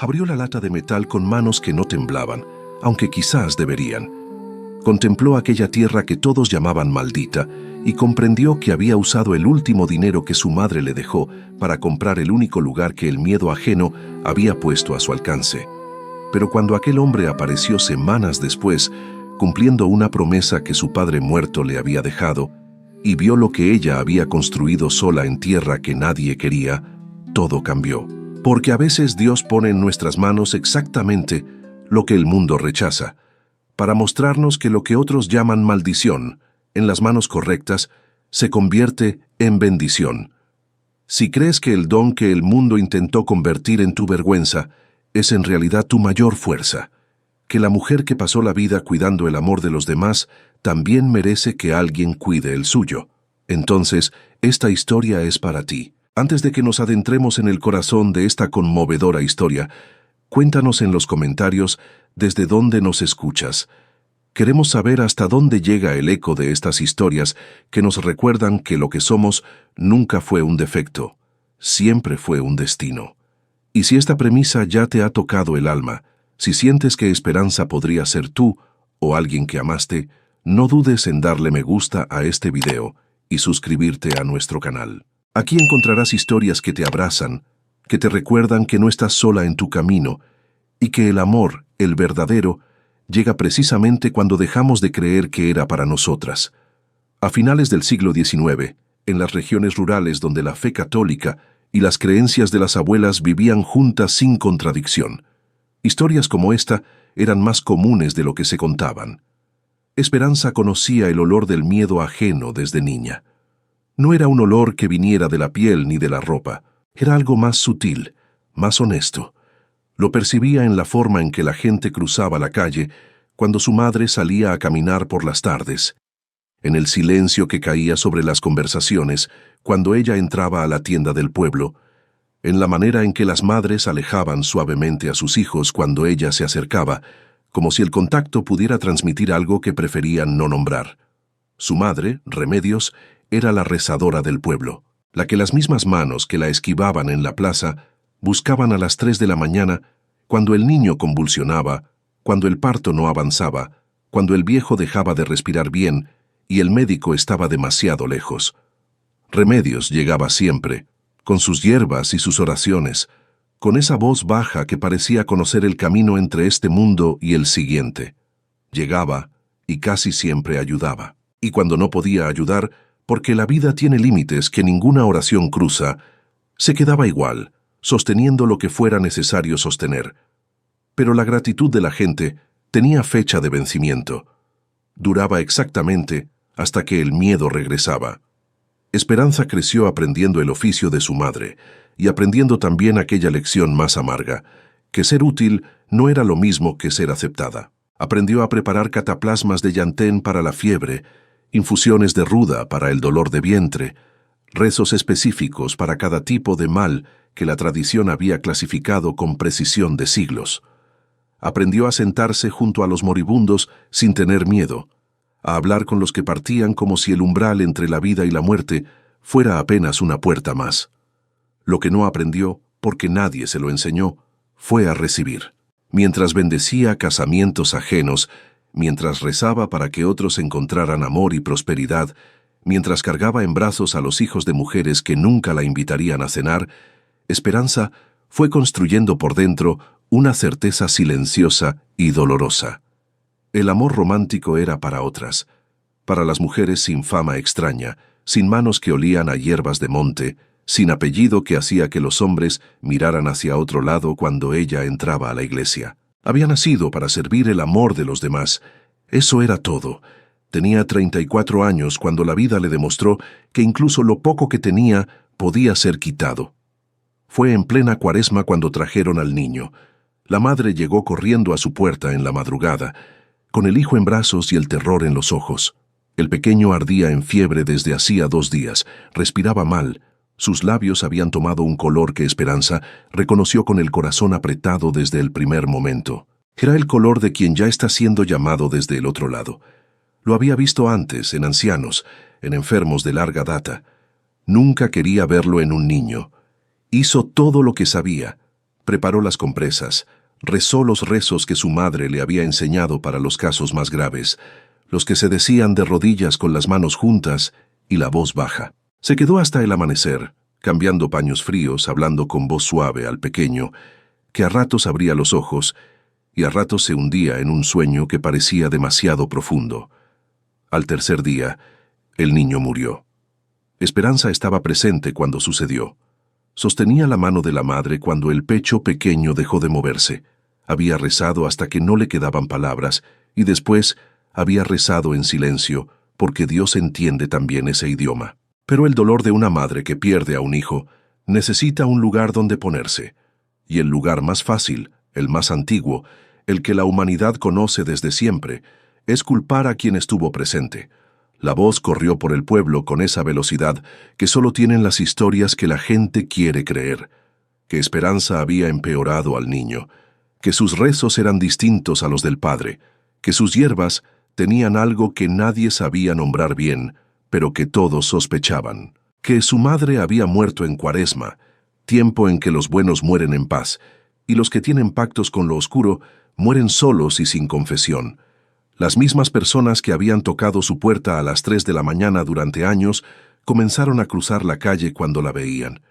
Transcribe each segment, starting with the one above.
Abrió la lata de metal con manos que no temblaban, aunque quizás deberían. Contempló aquella tierra que todos llamaban maldita y comprendió que había usado el último dinero que su madre le dejó para comprar el único lugar que el miedo ajeno había puesto a su alcance. Pero cuando aquel hombre apareció semanas después, cumpliendo una promesa que su padre muerto le había dejado, y vio lo que ella había construido sola en tierra que nadie quería, todo cambió. Porque a veces Dios pone en nuestras manos exactamente lo que el mundo rechaza, para mostrarnos que lo que otros llaman maldición, en las manos correctas, se convierte en bendición. Si crees que el don que el mundo intentó convertir en tu vergüenza es en realidad tu mayor fuerza, que la mujer que pasó la vida cuidando el amor de los demás también merece que alguien cuide el suyo, entonces esta historia es para ti. Antes de que nos adentremos en el corazón de esta conmovedora historia, cuéntanos en los comentarios desde dónde nos escuchas. Queremos saber hasta dónde llega el eco de estas historias que nos recuerdan que lo que somos nunca fue un defecto, siempre fue un destino. Y si esta premisa ya te ha tocado el alma, si sientes que Esperanza podría ser tú o alguien que amaste, no dudes en darle me gusta a este video y suscribirte a nuestro canal. Aquí encontrarás historias que te abrazan, que te recuerdan que no estás sola en tu camino y que el amor, el verdadero, llega precisamente cuando dejamos de creer que era para nosotras. A finales del siglo XIX, en las regiones rurales donde la fe católica y las creencias de las abuelas vivían juntas sin contradicción, historias como esta eran más comunes de lo que se contaban. Esperanza conocía el olor del miedo ajeno desde niña. No era un olor que viniera de la piel ni de la ropa, era algo más sutil, más honesto. Lo percibía en la forma en que la gente cruzaba la calle cuando su madre salía a caminar por las tardes, en el silencio que caía sobre las conversaciones cuando ella entraba a la tienda del pueblo, en la manera en que las madres alejaban suavemente a sus hijos cuando ella se acercaba, como si el contacto pudiera transmitir algo que preferían no nombrar. Su madre, Remedios, era la rezadora del pueblo, la que las mismas manos que la esquivaban en la plaza buscaban a las 3 de la mañana, cuando el niño convulsionaba, cuando el parto no avanzaba, cuando el viejo dejaba de respirar bien y el médico estaba demasiado lejos. Remedios llegaba siempre, con sus hierbas y sus oraciones, con esa voz baja que parecía conocer el camino entre este mundo y el siguiente. Llegaba y casi siempre ayudaba. Y cuando no podía ayudar, porque la vida tiene límites que ninguna oración cruza, se quedaba igual, sosteniendo lo que fuera necesario sostener. Pero la gratitud de la gente tenía fecha de vencimiento. Duraba exactamente hasta que el miedo regresaba. Esperanza creció aprendiendo el oficio de su madre y aprendiendo también aquella lección más amarga, que ser útil no era lo mismo que ser aceptada. Aprendió a preparar cataplasmas de llantén para la fiebre, infusiones de ruda para el dolor de vientre, rezos específicos para cada tipo de mal que la tradición había clasificado con precisión de siglos. Aprendió a sentarse junto a los moribundos sin tener miedo, a hablar con los que partían como si el umbral entre la vida y la muerte fuera apenas una puerta más. Lo que no aprendió, porque nadie se lo enseñó, fue a recibir. Mientras bendecía casamientos ajenos, mientras rezaba para que otros encontraran amor y prosperidad, mientras cargaba en brazos a los hijos de mujeres que nunca la invitarían a cenar, Esperanza fue construyendo por dentro una certeza silenciosa y dolorosa. El amor romántico era para otras, para las mujeres sin fama extraña, sin manos que olían a hierbas de monte, sin apellido que hacía que los hombres miraran hacia otro lado cuando ella entraba a la iglesia. Había nacido para servir el amor de los demás. Eso era todo. Tenía 34 años cuando la vida le demostró que incluso lo poco que tenía podía ser quitado. Fue en plena Cuaresma cuando trajeron al niño. La madre llegó corriendo a su puerta en la madrugada, con el hijo en brazos y el terror en los ojos. El pequeño ardía en fiebre desde hacía 2 días, respiraba mal. Sus labios habían tomado un color que Esperanza reconoció con el corazón apretado desde el primer momento. Era el color de quien ya está siendo llamado desde el otro lado. Lo había visto antes, en ancianos, en enfermos de larga data. Nunca quería verlo en un niño. Hizo todo lo que sabía, Preparó las compresas, rezó los rezos que su madre le había enseñado para los casos más graves, los que se decían de rodillas con las manos juntas y la voz baja. Se quedó hasta el amanecer, cambiando paños fríos, hablando con voz suave al pequeño, que a ratos abría los ojos y a ratos se hundía en un sueño que parecía demasiado profundo. Al tercer día, el niño murió. Esperanza estaba presente cuando sucedió. Sostenía la mano de la madre cuando el pecho pequeño dejó de moverse. Había rezado hasta que no le quedaban palabras y después había rezado en silencio porque Dios entiende también ese idioma. Pero el dolor de una madre que pierde a un hijo necesita un lugar donde ponerse. Y el lugar más fácil, el más antiguo, el que la humanidad conoce desde siempre, es culpar a quien estuvo presente. La voz corrió por el pueblo con esa velocidad que solo tienen las historias que la gente quiere creer. Que Esperanza había empeorado al niño, que sus rezos eran distintos a los del padre, que sus hierbas tenían algo que nadie sabía nombrar bien, pero que todos sospechaban. Que su madre había muerto en Cuaresma, tiempo en que los buenos mueren en paz, y los que tienen pactos con lo oscuro mueren solos y sin confesión. Las mismas personas que habían tocado su puerta a las 3 de la mañana durante años comenzaron a cruzar la calle cuando la veían.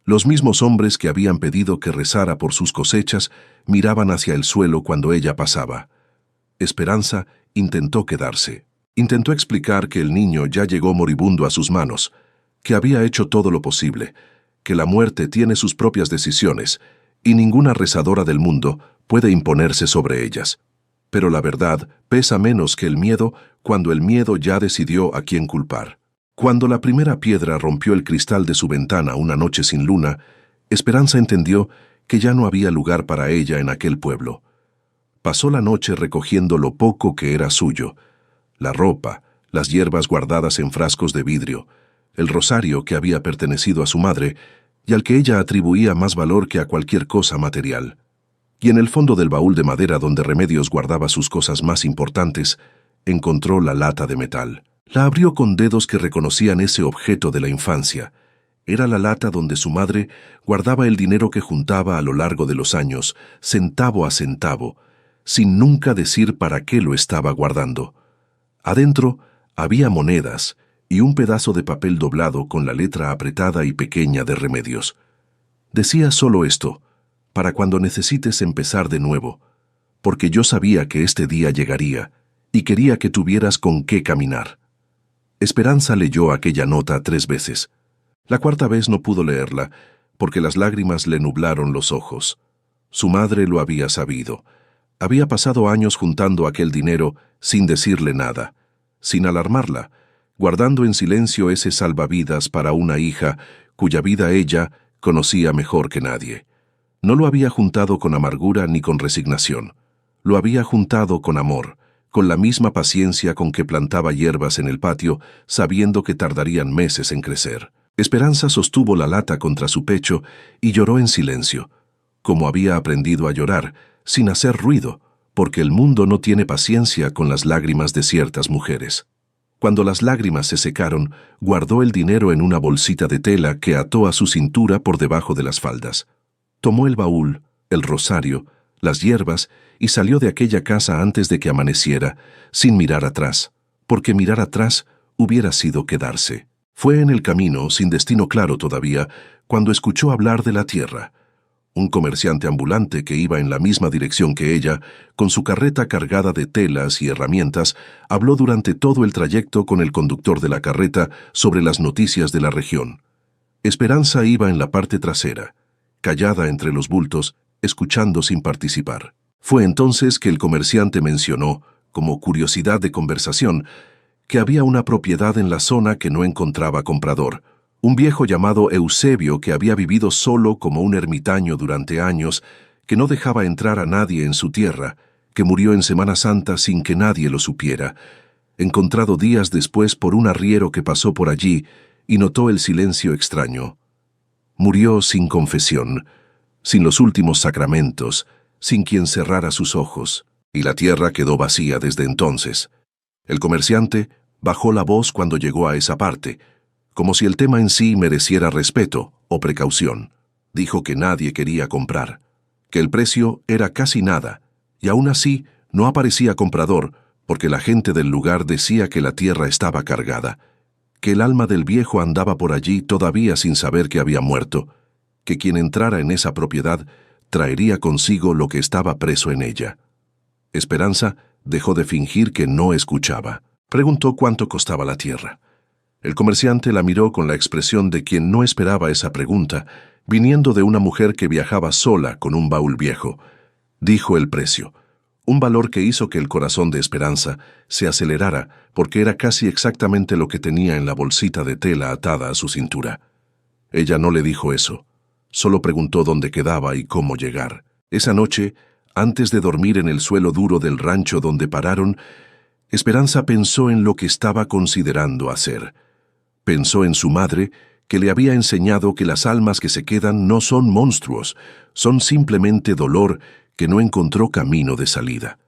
Los mismos hombres que habían pedido que rezara por sus cosechas miraban hacia el suelo cuando ella pasaba. Esperanza intentó quedarse. Intentó explicar que el niño ya llegó moribundo a sus manos, que había hecho todo lo posible, que la muerte tiene sus propias decisiones y ninguna rezadora del mundo puede imponerse sobre ellas. Pero la verdad pesa menos que el miedo cuando el miedo ya decidió a quién culpar. Cuando la primera piedra rompió el cristal de su ventana una noche sin luna, Esperanza entendió que ya no había lugar para ella en aquel pueblo. Pasó la noche recogiendo lo poco que era suyo, la ropa, las hierbas guardadas en frascos de vidrio, el rosario que había pertenecido a su madre y al que ella atribuía más valor que a cualquier cosa material. Y en el fondo del baúl de madera donde Remedios guardaba sus cosas más importantes, encontró la lata de metal. La abrió con dedos que reconocían ese objeto de la infancia. Era la lata donde su madre guardaba el dinero que juntaba a lo largo de los años, centavo a centavo, sin nunca decir para qué lo estaba guardando. Adentro había monedas y un pedazo de papel doblado con la letra apretada y pequeña de Remedios. Decía solo esto: para cuando necesites empezar de nuevo, porque yo sabía que este día llegaría y quería que tuvieras con qué caminar. Esperanza leyó aquella nota 3 veces. La cuarta vez no pudo leerla, porque las lágrimas le nublaron los ojos. Su madre lo había sabido. Había pasado años juntando aquel dinero sin decirle nada, sin alarmarla, guardando en silencio ese salvavidas para una hija cuya vida ella conocía mejor que nadie. No lo había juntado con amargura ni con resignación. Lo había juntado con amor, con la misma paciencia con que plantaba hierbas en el patio, sabiendo que tardarían meses en crecer. Esperanza sostuvo la lata contra su pecho y lloró en silencio, como había aprendido a llorar, sin hacer ruido, porque el mundo no tiene paciencia con las lágrimas de ciertas mujeres. Cuando las lágrimas se secaron, guardó el dinero en una bolsita de tela que ató a su cintura por debajo de las faldas. Tomó el baúl, el rosario, las hierbas y salió de aquella casa antes de que amaneciera, sin mirar atrás, porque mirar atrás hubiera sido quedarse. Fue en el camino, sin destino claro todavía, cuando escuchó hablar de la tierra. Un comerciante ambulante que iba en la misma dirección que ella, con su carreta cargada de telas y herramientas, habló durante todo el trayecto con el conductor de la carreta sobre las noticias de la región. Esperanza iba en la parte trasera, callada entre los bultos, escuchando sin participar. Fue entonces que el comerciante mencionó, como curiosidad de conversación, que había una propiedad en la zona que no encontraba comprador. Un viejo llamado Eusebio que había vivido solo como un ermitaño durante años, que no dejaba entrar a nadie en su tierra, que murió en Semana Santa sin que nadie lo supiera, encontrado días después por un arriero que pasó por allí y notó el silencio extraño. Murió sin confesión, sin los últimos sacramentos, sin quien cerrara sus ojos, y la tierra quedó vacía desde entonces. El comerciante bajó la voz cuando llegó a esa parte, como si el tema en sí mereciera respeto o precaución. Dijo que nadie quería comprar. que el precio era casi nada, y aún así no aparecía comprador, porque la gente del lugar decía que la tierra estaba cargada, que el alma del viejo andaba por allí todavía sin saber que había muerto, que quien entrara en esa propiedad traería consigo lo que estaba preso en ella. Esperanza dejó de fingir que no escuchaba. Preguntó cuánto costaba la tierra. El comerciante la miró con la expresión de quien no esperaba esa pregunta, viniendo de una mujer que viajaba sola con un baúl viejo. Dijo el precio, un valor que hizo que el corazón de Esperanza se acelerara porque era casi exactamente lo que tenía en la bolsita de tela atada a su cintura. Ella no le dijo eso, solo preguntó dónde quedaba y cómo llegar. Esa noche, antes de dormir en el suelo duro del rancho donde pararon, Esperanza pensó en lo que estaba considerando hacer. Pensó en su madre, que le había enseñado que las almas que se quedan no son monstruos, son simplemente dolor que no encontró camino de salida.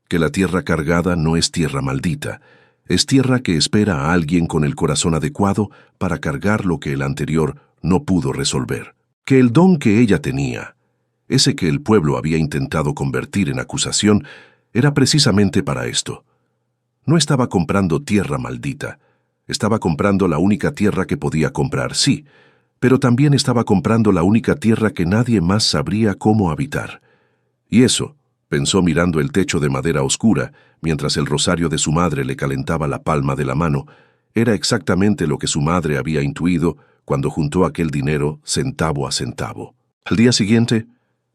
Que la tierra cargada no es tierra maldita, es tierra que espera a alguien con el corazón adecuado para cargar lo que el anterior no pudo resolver. Que el don que ella tenía, ese que el pueblo había intentado convertir en acusación, era precisamente para esto. No estaba comprando tierra maldita, estaba comprando la única tierra que podía comprar, sí, pero también estaba comprando la única tierra que nadie más sabría cómo habitar. Y eso, pensó mirando el techo de madera oscura, mientras el rosario de su madre le calentaba la palma de la mano, era exactamente lo que su madre había intuido cuando juntó aquel dinero centavo a centavo. Al día siguiente,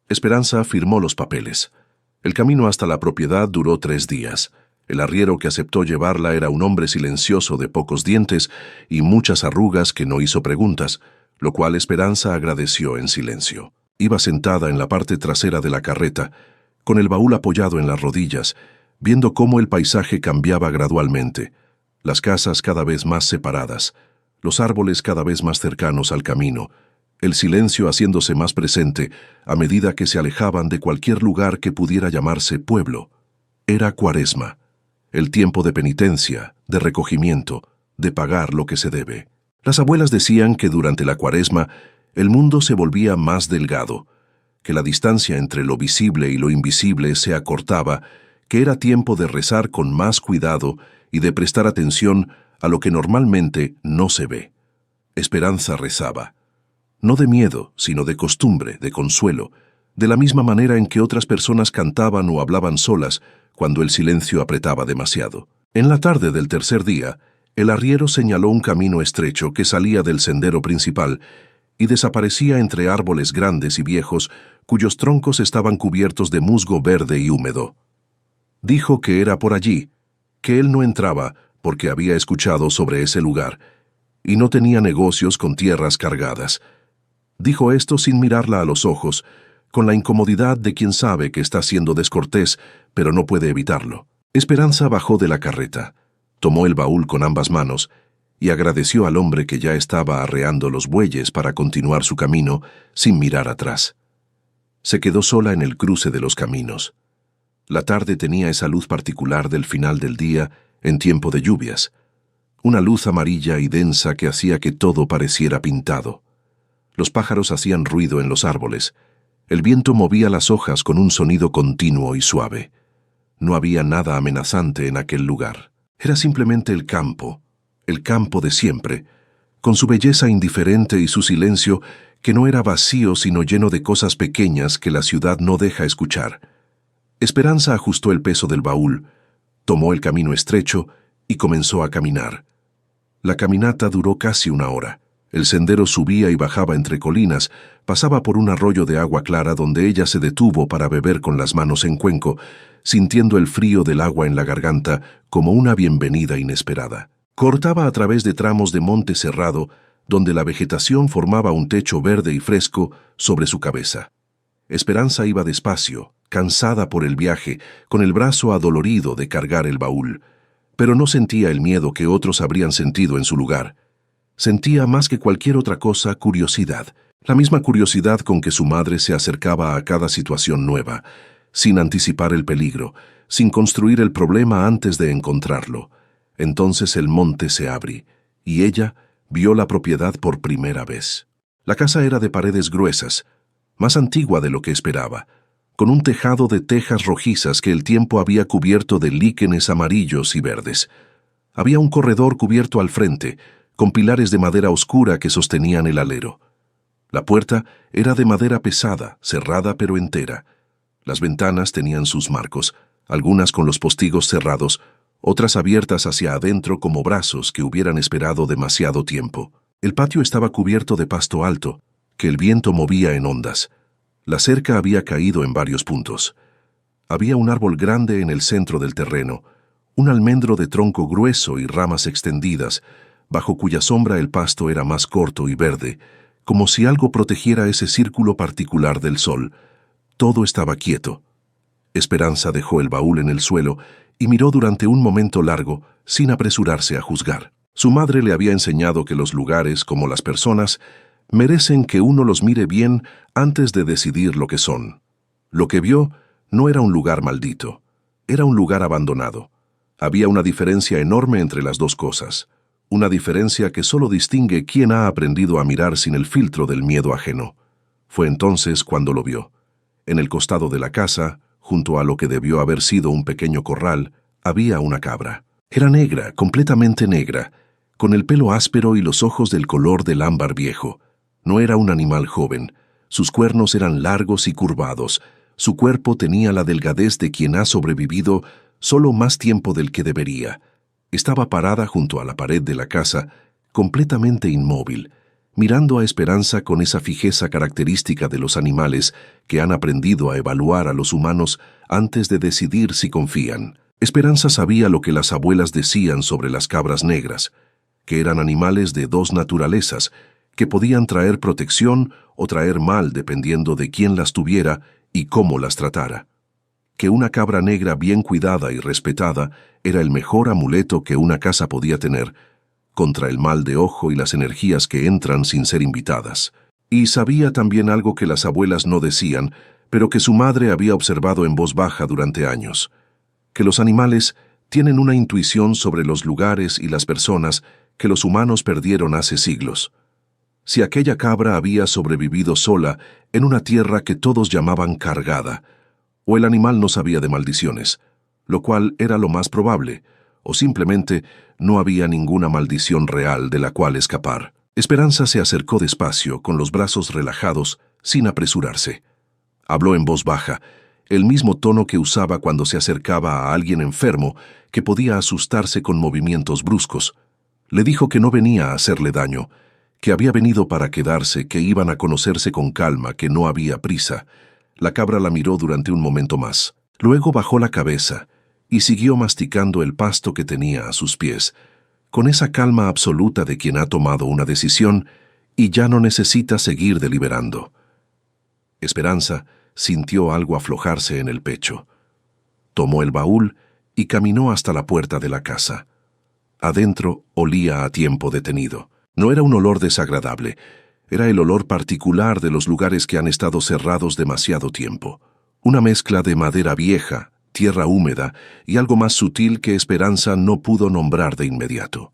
Esperanza firmó los papeles. El camino hasta la propiedad duró 3 días. El arriero que aceptó llevarla era un hombre silencioso de pocos dientes y muchas arrugas que no hizo preguntas, lo cual Esperanza agradeció en silencio. Iba sentada en la parte trasera de la carreta, con el baúl apoyado en las rodillas, viendo cómo el paisaje cambiaba gradualmente, las casas cada vez más separadas, los árboles cada vez más cercanos al camino, el silencio haciéndose más presente a medida que se alejaban de cualquier lugar que pudiera llamarse pueblo. Era Cuaresma, el tiempo de penitencia, de recogimiento, de pagar lo que se debe. Las abuelas decían que durante la Cuaresma el mundo se volvía más delgado, que la distancia entre lo visible y lo invisible se acortaba, que era tiempo de rezar con más cuidado y de prestar atención a lo que normalmente no se ve. Esperanza rezaba, no de miedo, sino de costumbre, de consuelo, de la misma manera en que otras personas cantaban o hablaban solas cuando el silencio apretaba demasiado. En la tarde del tercer día, el arriero señaló un camino estrecho que salía del sendero principal y desaparecía entre árboles grandes y viejos cuyos troncos estaban cubiertos de musgo verde y húmedo. Dijo que era por allí, que él no entraba porque había escuchado sobre ese lugar y no tenía negocios con tierras cargadas. Dijo esto sin mirarla a los ojos, con la incomodidad de quien sabe que está siendo descortés, pero no puede evitarlo. Esperanza bajó de la carreta, tomó el baúl con ambas manos y agradeció al hombre que ya estaba arreando los bueyes para continuar su camino sin mirar atrás. Se quedó sola en el cruce de los caminos. La tarde tenía esa luz particular del final del día en tiempo de lluvias, una luz amarilla y densa que hacía que todo pareciera pintado. Los pájaros hacían ruido en los árboles. El viento movía las hojas con un sonido continuo y suave. No había nada amenazante en aquel lugar. Era simplemente el campo de siempre, con su belleza indiferente y su silencio que no era vacío sino lleno de cosas pequeñas que la ciudad no deja escuchar. Esperanza ajustó el peso del baúl, tomó el camino estrecho y comenzó a caminar. La caminata duró casi 1 hora. El sendero subía y bajaba entre colinas, pasaba por un arroyo de agua clara donde ella se detuvo para beber con las manos en cuenco, sintiendo el frío del agua en la garganta como una bienvenida inesperada. Cortaba a través de tramos de monte cerrado, donde la vegetación formaba un techo verde y fresco sobre su cabeza. Esperanza iba despacio, cansada por el viaje, con el brazo adolorido de cargar el baúl, pero no sentía el miedo que otros habrían sentido en su lugar. Sentía más que cualquier otra cosa curiosidad, la misma curiosidad con que su madre se acercaba a cada situación nueva, sin anticipar el peligro, sin construir el problema antes de encontrarlo. Entonces el monte se abrió, y ella vio la propiedad por primera vez. La casa era de paredes gruesas, más antigua de lo que esperaba, con un tejado de tejas rojizas que el tiempo había cubierto de líquenes amarillos y verdes. Había un corredor cubierto al frente, con pilares de madera oscura que sostenían el alero. La puerta era de madera pesada, cerrada pero entera. Las ventanas tenían sus marcos, algunas con los postigos cerrados, otras abiertas hacia adentro como brazos que hubieran esperado demasiado tiempo. El patio estaba cubierto de pasto alto, que el viento movía en ondas. La cerca había caído en varios puntos. Había un árbol grande en el centro del terreno, un almendro de tronco grueso y ramas extendidas, bajo cuya sombra el pasto era más corto y verde, como si algo protegiera ese círculo particular del sol. Todo estaba quieto. Esperanza dejó el baúl en el suelo y miró durante un momento largo, sin apresurarse a juzgar. Su madre le había enseñado que los lugares, como las personas, merecen que uno los mire bien antes de decidir lo que son. Lo que vio no era un lugar maldito, era un lugar abandonado. Había una diferencia enorme entre las dos cosas, una diferencia que solo distingue quien ha aprendido a mirar sin el filtro del miedo ajeno. Fue entonces cuando lo vio. En el costado de la casa, junto a lo que debió haber sido un pequeño corral, había una cabra. Era negra, completamente negra, con el pelo áspero y los ojos del color del ámbar viejo. No era un animal joven. Sus cuernos eran largos y curvados. Su cuerpo tenía la delgadez de quien ha sobrevivido solo más tiempo del que debería. Estaba parada junto a la pared de la casa, completamente inmóvil, mirando a Esperanza con esa fijeza característica de los animales que han aprendido a evaluar a los humanos antes de decidir si confían. Esperanza sabía lo que las abuelas decían sobre las cabras negras, que eran animales de dos naturalezas, que podían traer protección o traer mal dependiendo de quién las tuviera y cómo las tratara. Que una cabra negra bien cuidada y respetada era el mejor amuleto que una casa podía tener, contra el mal de ojo y las energías que entran sin ser invitadas. Y sabía también algo que las abuelas no decían, pero que su madre había observado en voz baja durante años, que los animales tienen una intuición sobre los lugares y las personas que los humanos perdieron hace siglos. Si aquella cabra había sobrevivido sola en una tierra que todos llamaban cargada, o el animal no sabía de maldiciones, lo cual era lo más probable, o simplemente no había ninguna maldición real de la cual escapar. Esperanza se acercó despacio, con los brazos relajados, sin apresurarse. Habló en voz baja, el mismo tono que usaba cuando se acercaba a alguien enfermo que podía asustarse con movimientos bruscos. Le dijo que no venía a hacerle daño, que había venido para quedarse, que iban a conocerse con calma, que no había prisa. La cabra la miró durante un momento más. Luego bajó la cabeza y siguió masticando el pasto que tenía a sus pies, con esa calma absoluta de quien ha tomado una decisión y ya no necesita seguir deliberando. Esperanza sintió algo aflojarse en el pecho. Tomó el baúl y caminó hasta la puerta de la casa. Adentro olía a tiempo detenido. No era un olor desagradable, era el olor particular de los lugares que han estado cerrados demasiado tiempo. Una mezcla de madera vieja, tierra húmeda y algo más sutil que Esperanza no pudo nombrar de inmediato.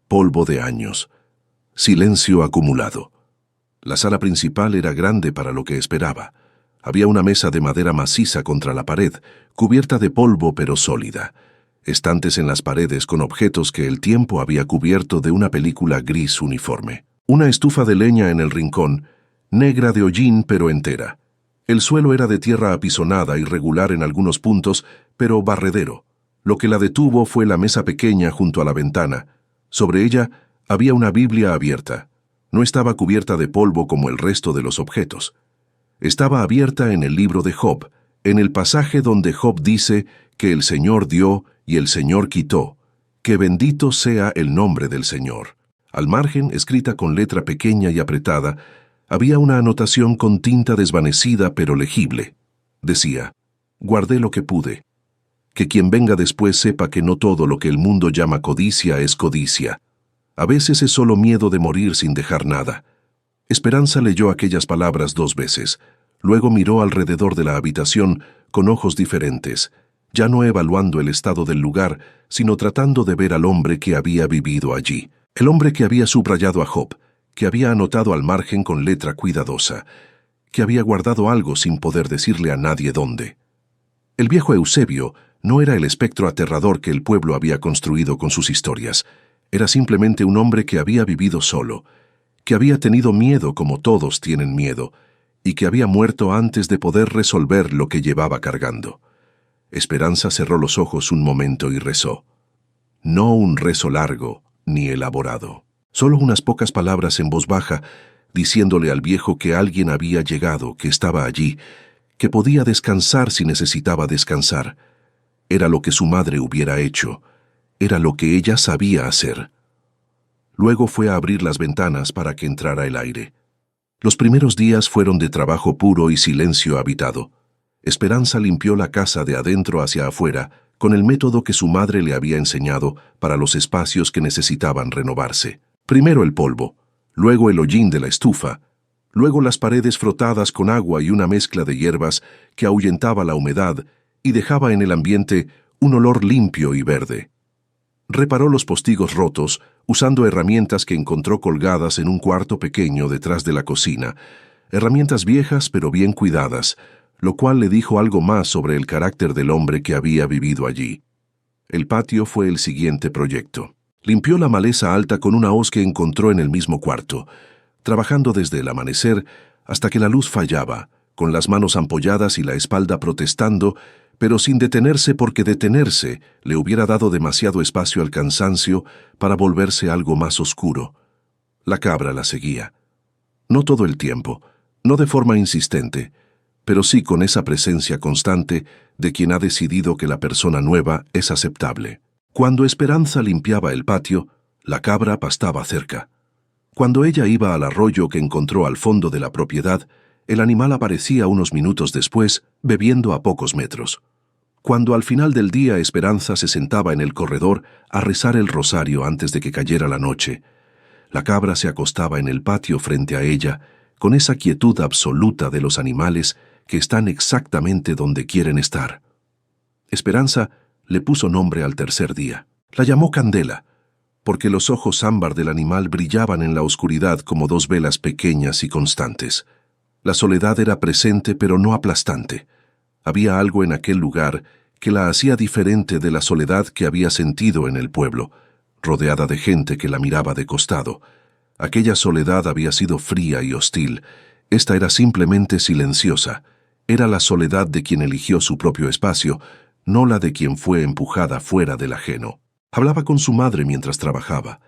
Polvo de años. Silencio acumulado. La sala principal era grande para lo que esperaba. Había una mesa de madera maciza contra la pared, cubierta de polvo pero sólida. Estantes en las paredes con objetos que el tiempo había cubierto de una película gris uniforme. Una estufa de leña en el rincón, negra de hollín pero entera. El suelo era de tierra apisonada, irregular en algunos puntos, pero barredero. Lo que la detuvo fue la mesa pequeña junto a la ventana. Sobre ella había una Biblia abierta. No estaba cubierta de polvo como el resto de los objetos. Estaba abierta en el libro de Job, en el pasaje donde Job dice que el Señor dio y el Señor quitó, que bendito sea el nombre del Señor. Al margen, escrita con letra pequeña y apretada, había una anotación con tinta desvanecida pero legible. Decía, guardé lo que pude. Que quien venga después sepa que no todo lo que el mundo llama codicia es codicia. A veces es solo miedo de morir sin dejar nada. Esperanza leyó aquellas palabras 2 veces. Luego miró alrededor de la habitación con ojos diferentes, ya no evaluando el estado del lugar, sino tratando de ver al hombre que había vivido allí. El hombre que había subrayado a Job, que había anotado al margen con letra cuidadosa, que había guardado algo sin poder decirle a nadie dónde. El viejo Eusebio no era el espectro aterrador que el pueblo había construido con sus historias. Era simplemente un hombre que había vivido solo, que había tenido miedo como todos tienen miedo, y que había muerto antes de poder resolver lo que llevaba cargando. Esperanza cerró los ojos un momento y rezó. No un rezo largo ni elaborado, solo unas pocas palabras en voz baja, diciéndole al viejo que alguien había llegado, que estaba allí, que podía descansar si necesitaba descansar. Era lo que su madre hubiera hecho, era lo que ella sabía hacer. Luego fue a abrir las ventanas para que entrara el aire. Los primeros días fueron de trabajo puro y silencio habitado. Esperanza limpió la casa de adentro hacia afuera con el método que su madre le había enseñado para los espacios que necesitaban renovarse. Primero el polvo, luego el hollín de la estufa, luego las paredes frotadas con agua y una mezcla de hierbas que ahuyentaba la humedad y dejaba en el ambiente un olor limpio y verde. Reparó los postigos rotos usando herramientas que encontró colgadas en un cuarto pequeño detrás de la cocina, herramientas viejas pero bien cuidadas, lo cual le dijo algo más sobre el carácter del hombre que había vivido allí. El patio fue el siguiente proyecto. Limpió la maleza alta con una hoz que encontró en el mismo cuarto, trabajando desde el amanecer hasta que la luz fallaba, con las manos ampolladas y la espalda protestando, pero sin detenerse porque detenerse le hubiera dado demasiado espacio al cansancio para volverse algo más oscuro. La cabra la seguía. No todo el tiempo, no de forma insistente, pero sí con esa presencia constante de quien ha decidido que la persona nueva es aceptable. Cuando Esperanza limpiaba el patio, la cabra pastaba cerca. Cuando ella iba al arroyo que encontró al fondo de la propiedad, el animal aparecía unos minutos después, bebiendo a pocos metros. Cuando al final del día Esperanza se sentaba en el corredor a rezar el rosario antes de que cayera la noche, la cabra se acostaba en el patio frente a ella, con esa quietud absoluta de los animales que están exactamente donde quieren estar. Esperanza le puso nombre al tercer día. La llamó Candela, porque los ojos ámbar del animal brillaban en la oscuridad como dos velas pequeñas y constantes. La soledad era presente pero no aplastante. Había algo en aquel lugar que la hacía diferente de la soledad que había sentido en el pueblo, rodeada de gente que la miraba de costado. Aquella soledad había sido fría y hostil. Esta era simplemente silenciosa. Era la soledad de quien eligió su propio espacio, no la de quien fue empujada fuera del ajeno. Hablaba con su madre mientras trabajaba.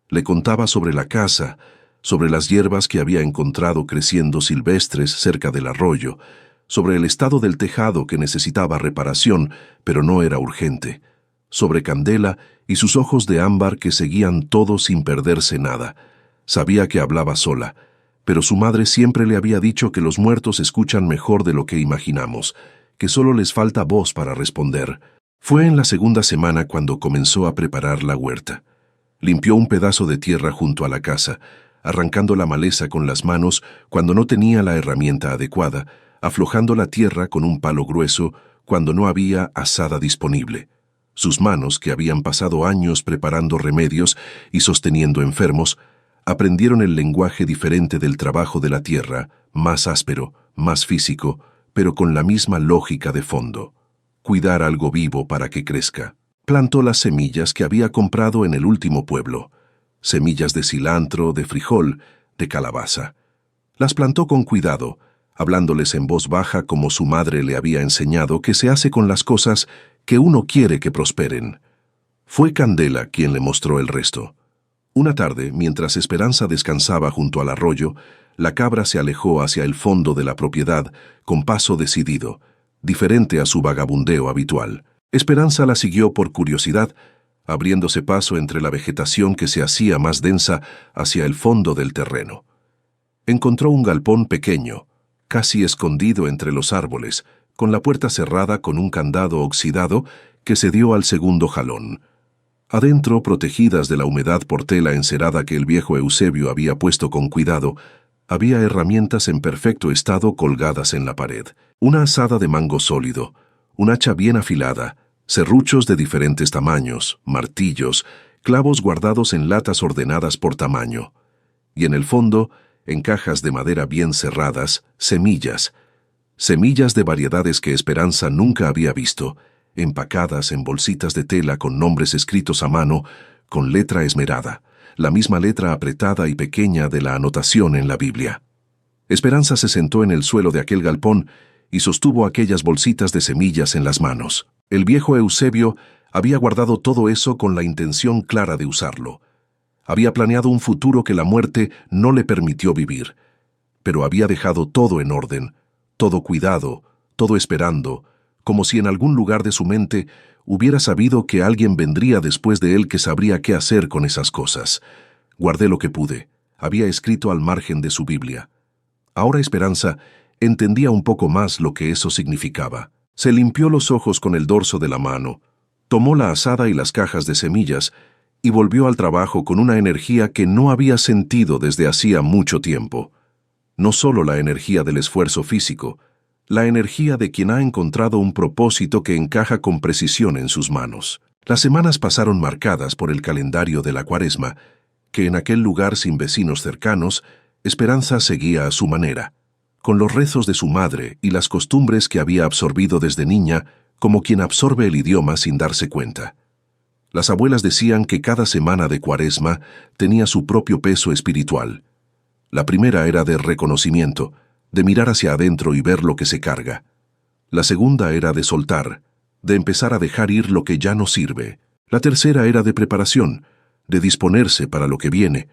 Le contaba sobre la casa, sobre las hierbas que había encontrado creciendo silvestres cerca del arroyo, sobre el estado del tejado que necesitaba reparación, pero no era urgente, sobre Candela y sus ojos de ámbar que seguían todo sin perderse nada. Sabía que hablaba sola, pero su madre siempre le había dicho que los muertos escuchan mejor de lo que imaginamos, que solo les falta voz para responder. Fue en la segunda semana cuando comenzó a preparar la huerta. Limpió un pedazo de tierra junto a la casa, arrancando la maleza con las manos cuando no tenía la herramienta adecuada, aflojando la tierra con un palo grueso cuando no había azada disponible. Sus manos, que habían pasado años preparando remedios y sosteniendo enfermos, aprendieron el lenguaje diferente del trabajo de la tierra, más áspero, más físico, pero con la misma lógica de fondo. Cuidar algo vivo para que crezca. Plantó las semillas que había comprado en el último pueblo. Semillas de cilantro, de frijol, de calabaza. Las plantó con cuidado, hablándoles en voz baja como su madre le había enseñado que se hace con las cosas que uno quiere que prosperen. Fue Candela quien le mostró el resto. Una tarde, mientras Esperanza descansaba junto al arroyo, la cabra se alejó hacia el fondo de la propiedad con paso decidido, diferente a su vagabundeo habitual. Esperanza la siguió por curiosidad, abriéndose paso entre la vegetación que se hacía más densa hacia el fondo del terreno. Encontró un galpón pequeño, casi escondido entre los árboles, con la puerta cerrada con un candado oxidado que se dio al segundo jalón. Adentro, protegidas de la humedad por tela encerada que el viejo Eusebio había puesto con cuidado, había herramientas en perfecto estado colgadas en la pared. Una azada de mango sólido, un hacha bien afilada, serruchos de diferentes tamaños, martillos, clavos guardados en latas ordenadas por tamaño. Y en el fondo, en cajas de madera bien cerradas, semillas. Semillas de variedades que Esperanza nunca había visto, empacadas en bolsitas de tela con nombres escritos a mano, con letra esmerada, la misma letra apretada y pequeña de la anotación en la Biblia. Esperanza se sentó en el suelo de aquel galpón y sostuvo aquellas bolsitas de semillas en las manos. El viejo Eusebio había guardado todo eso con la intención clara de usarlo. Había planeado un futuro que la muerte no le permitió vivir, pero había dejado todo en orden, todo cuidado, todo esperando, como si en algún lugar de su mente hubiera sabido que alguien vendría después de él que sabría qué hacer con esas cosas. Guardé lo que pude, había escrito al margen de su Biblia. Ahora Esperanza entendía un poco más lo que eso significaba. Se limpió los ojos con el dorso de la mano, tomó la azada y las cajas de semillas y volvió al trabajo con una energía que no había sentido desde hacía mucho tiempo. No solo la energía del esfuerzo físico, la energía de quien ha encontrado un propósito que encaja con precisión en sus manos. Las semanas pasaron marcadas por el calendario de la Cuaresma, que en aquel lugar sin vecinos cercanos, Esperanza seguía a su manera, con los rezos de su madre y las costumbres que había absorbido desde niña, como quien absorbe el idioma sin darse cuenta. Las abuelas decían que cada semana de Cuaresma tenía su propio peso espiritual. La primera era de reconocimiento, de mirar hacia adentro y ver lo que se carga. La segunda era de soltar, de empezar a dejar ir lo que ya no sirve. La tercera era de preparación, de disponerse para lo que viene.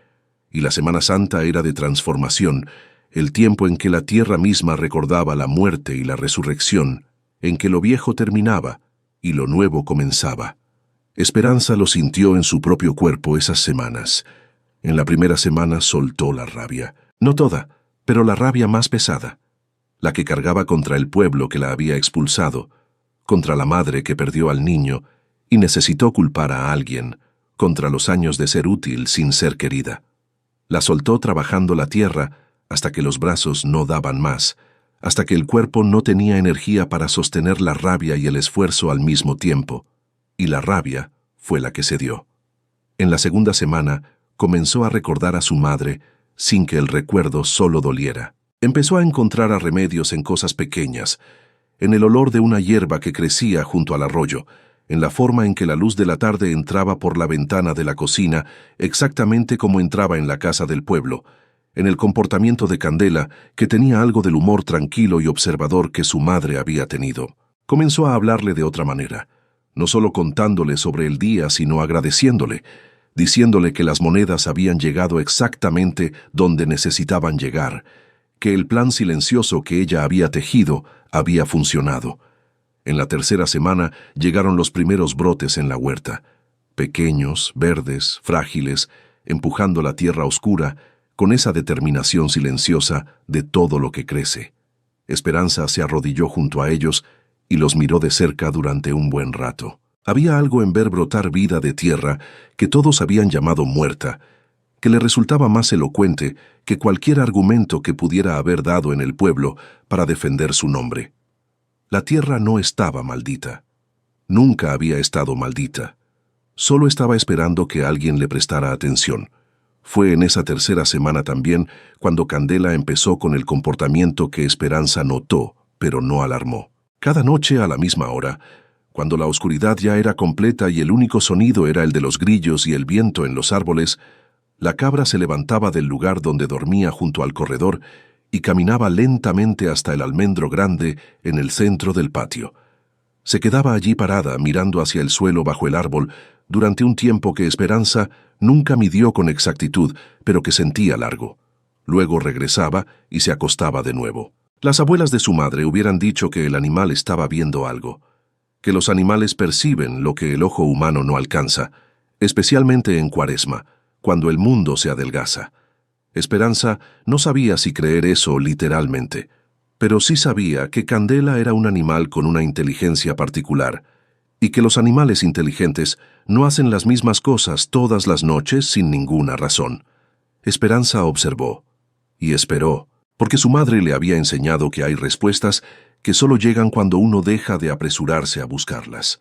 Y la Semana Santa era de transformación, el tiempo en que la tierra misma recordaba la muerte y la resurrección, en que lo viejo terminaba y lo nuevo comenzaba. Esperanza lo sintió en su propio cuerpo esas semanas. En la primera semana soltó la rabia. No toda, pero la rabia más pesada. La que cargaba contra el pueblo que la había expulsado, contra la madre que perdió al niño y necesitó culpar a alguien, contra los años de ser útil sin ser querida. La soltó trabajando la tierra hasta que los brazos no daban más, hasta que el cuerpo no tenía energía para sostener la rabia y el esfuerzo al mismo tiempo, y la rabia fue la que cedió. En la segunda semana comenzó a recordar a su madre sin que el recuerdo solo doliera. Empezó a encontrar a remedios en cosas pequeñas, en el olor de una hierba que crecía junto al arroyo, en la forma en que la luz de la tarde entraba por la ventana de la cocina, exactamente como entraba en la casa del pueblo, en el comportamiento de Candela, que tenía algo del humor tranquilo y observador que su madre había tenido. Comenzó a hablarle de otra manera, no solo contándole sobre el día, sino agradeciéndole, diciéndole que las monedas habían llegado exactamente donde necesitaban llegar, que el plan silencioso que ella había tejido había funcionado. En la tercera semana llegaron los primeros brotes en la huerta, pequeños, verdes, frágiles, empujando la tierra oscura, con esa determinación silenciosa de todo lo que crece. Esperanza se arrodilló junto a ellos y los miró de cerca durante un buen rato. Había algo en ver brotar vida de tierra que todos habían llamado muerta, que le resultaba más elocuente que cualquier argumento que pudiera haber dado en el pueblo para defender su nombre. La tierra no estaba maldita. Nunca había estado maldita. Solo estaba esperando que alguien le prestara atención. Fue en esa tercera semana también cuando Candela empezó con el comportamiento que Esperanza notó, pero no alarmó. Cada noche a la misma hora, cuando la oscuridad ya era completa y el único sonido era el de los grillos y el viento en los árboles, la cabra se levantaba del lugar donde dormía junto al corredor y caminaba lentamente hasta el almendro grande en el centro del patio. Se quedaba allí parada mirando hacia el suelo bajo el árbol durante un tiempo que Esperanza nunca midió con exactitud, pero que sentía largo. Luego regresaba y se acostaba de nuevo. Las abuelas de su madre hubieran dicho que el animal estaba viendo algo, que los animales perciben lo que el ojo humano no alcanza, especialmente en Cuaresma, cuando el mundo se adelgaza. Esperanza no sabía si creer eso literalmente, pero sí sabía que Candela era un animal con una inteligencia particular, y que los animales inteligentes no hacen las mismas cosas todas las noches sin ninguna razón. Esperanza observó y esperó, porque su madre le había enseñado que hay respuestas que solo llegan cuando uno deja de apresurarse a buscarlas.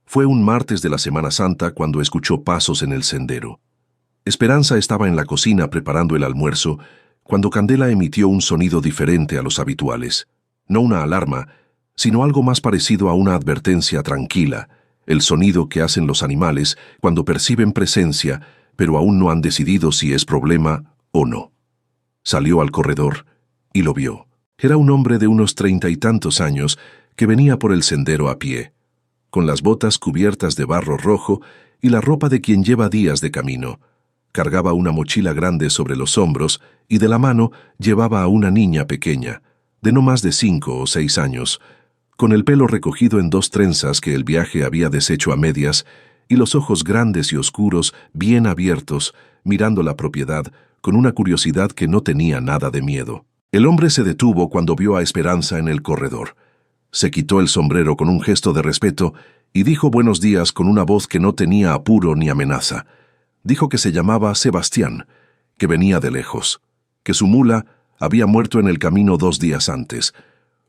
Fue un martes de la Semana Santa cuando escuchó pasos en el sendero. Esperanza estaba en la cocina preparando el almuerzo cuando Candela emitió un sonido diferente a los habituales. No una alarma, sino algo más parecido a una advertencia tranquila, el sonido que hacen los animales cuando perciben presencia, pero aún no han decidido si es problema o no. Salió al corredor y lo vio. Era un hombre de unos 30 y tantos años que venía por el sendero a pie, con las botas cubiertas de barro rojo y la ropa de quien lleva días de camino. Cargaba una mochila grande sobre los hombros y de la mano llevaba a una niña pequeña, de no más de 5 o 6 años, con el pelo recogido en 2 trenzas que el viaje había deshecho a medias y los ojos grandes y oscuros, bien abiertos, mirando la propiedad con una curiosidad que no tenía nada de miedo. El hombre se detuvo cuando vio a Esperanza en el corredor. Se quitó el sombrero con un gesto de respeto y dijo buenos días con una voz que no tenía apuro ni amenaza. Dijo que se llamaba Sebastián, que venía de lejos, que su mula había muerto en el camino 2 días antes,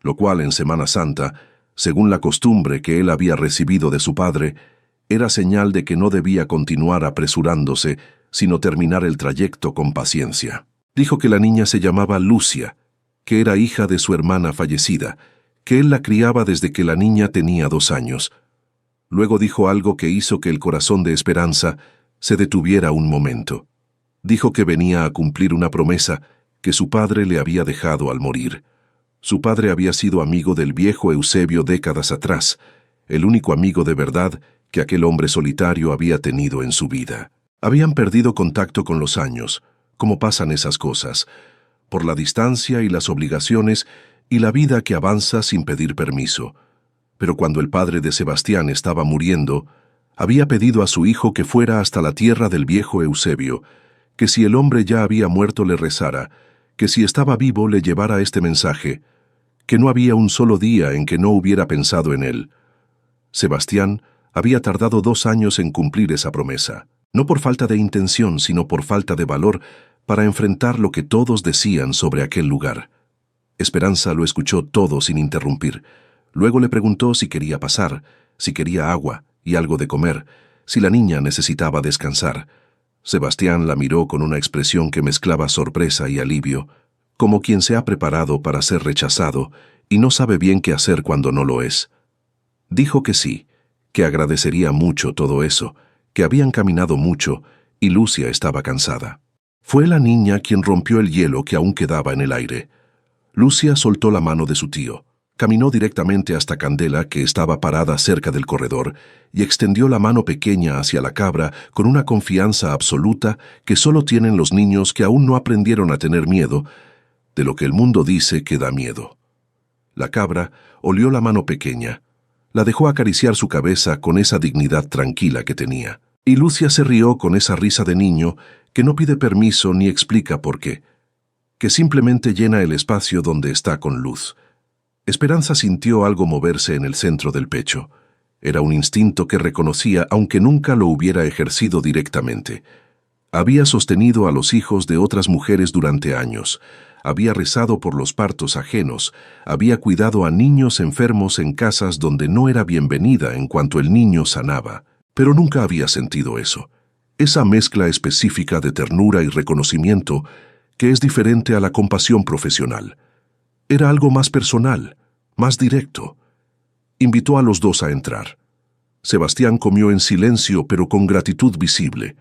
lo cual en Semana Santa, según la costumbre que él había recibido de su padre, era señal de que no debía continuar apresurándose, sino terminar el trayecto con paciencia. Dijo que la niña se llamaba Lucia, que era hija de su hermana fallecida, que él la criaba desde que la niña tenía 2 años. Luego dijo algo que hizo que el corazón de Esperanza se detuviera un momento. Dijo que venía a cumplir una promesa que su padre le había dejado al morir. Su padre había sido amigo del viejo Eusebio décadas atrás, el único amigo de verdad que aquel hombre solitario había tenido en su vida. Habían perdido contacto con los años, como pasan esas cosas, por la distancia y las obligaciones y la vida que avanza sin pedir permiso. Pero cuando el padre de Sebastián estaba muriendo, había pedido a su hijo que fuera hasta la tierra del viejo Eusebio, que si el hombre ya había muerto le rezara, que si estaba vivo le llevara este mensaje, que no había un solo día en que no hubiera pensado en él. Sebastián había tardado 2 años en cumplir esa promesa, no por falta de intención, sino por falta de valor para enfrentar lo que todos decían sobre aquel lugar. Esperanza lo escuchó todo sin interrumpir. Luego le preguntó si quería pasar, si quería agua y algo de comer, si la niña necesitaba descansar. Sebastián la miró con una expresión que mezclaba sorpresa y alivio, como quien se ha preparado para ser rechazado y no sabe bien qué hacer cuando no lo es. Dijo que sí, que agradecería mucho todo eso, que habían caminado mucho y Lucia estaba cansada. Fue la niña quien rompió el hielo que aún quedaba en el aire. Lucia soltó la mano de su tío. Caminó directamente hasta Candela, que estaba parada cerca del corredor, y extendió la mano pequeña hacia la cabra con una confianza absoluta que solo tienen los niños que aún no aprendieron a tener miedo de lo que el mundo dice que da miedo. La cabra olió la mano pequeña, la dejó acariciar su cabeza con esa dignidad tranquila que tenía, y Lucia se rió con esa risa de niño que no pide permiso ni explica por qué, que simplemente llena el espacio donde está con luz. Esperanza sintió algo moverse en el centro del pecho. Era un instinto que reconocía aunque nunca lo hubiera ejercido directamente. Había sostenido a los hijos de otras mujeres durante años, había rezado por los partos ajenos, había cuidado a niños enfermos en casas donde no era bienvenida en cuanto el niño sanaba, pero nunca había sentido eso. Esa mezcla específica de ternura y reconocimiento que es diferente a la compasión profesional. Era algo más personal, más directo. Invitó a los 2 a entrar. Sebastián comió en silencio pero con gratitud visible.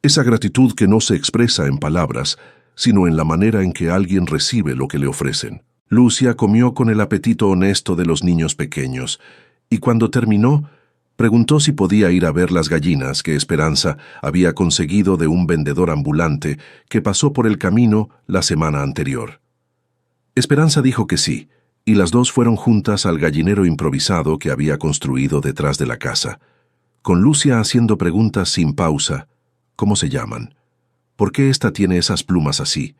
Esa gratitud que no se expresa en palabras, sino en la manera en que alguien recibe lo que le ofrecen. Lucia comió con el apetito honesto de los niños pequeños, y cuando terminó, preguntó si podía ir a ver las gallinas que Esperanza había conseguido de un vendedor ambulante que pasó por el camino la semana anterior. Esperanza dijo que sí, y las 2 fueron juntas al gallinero improvisado que había construido detrás de la casa, con Lucia haciendo preguntas sin pausa. ¿Cómo se llaman? ¿Por qué esta tiene esas plumas así?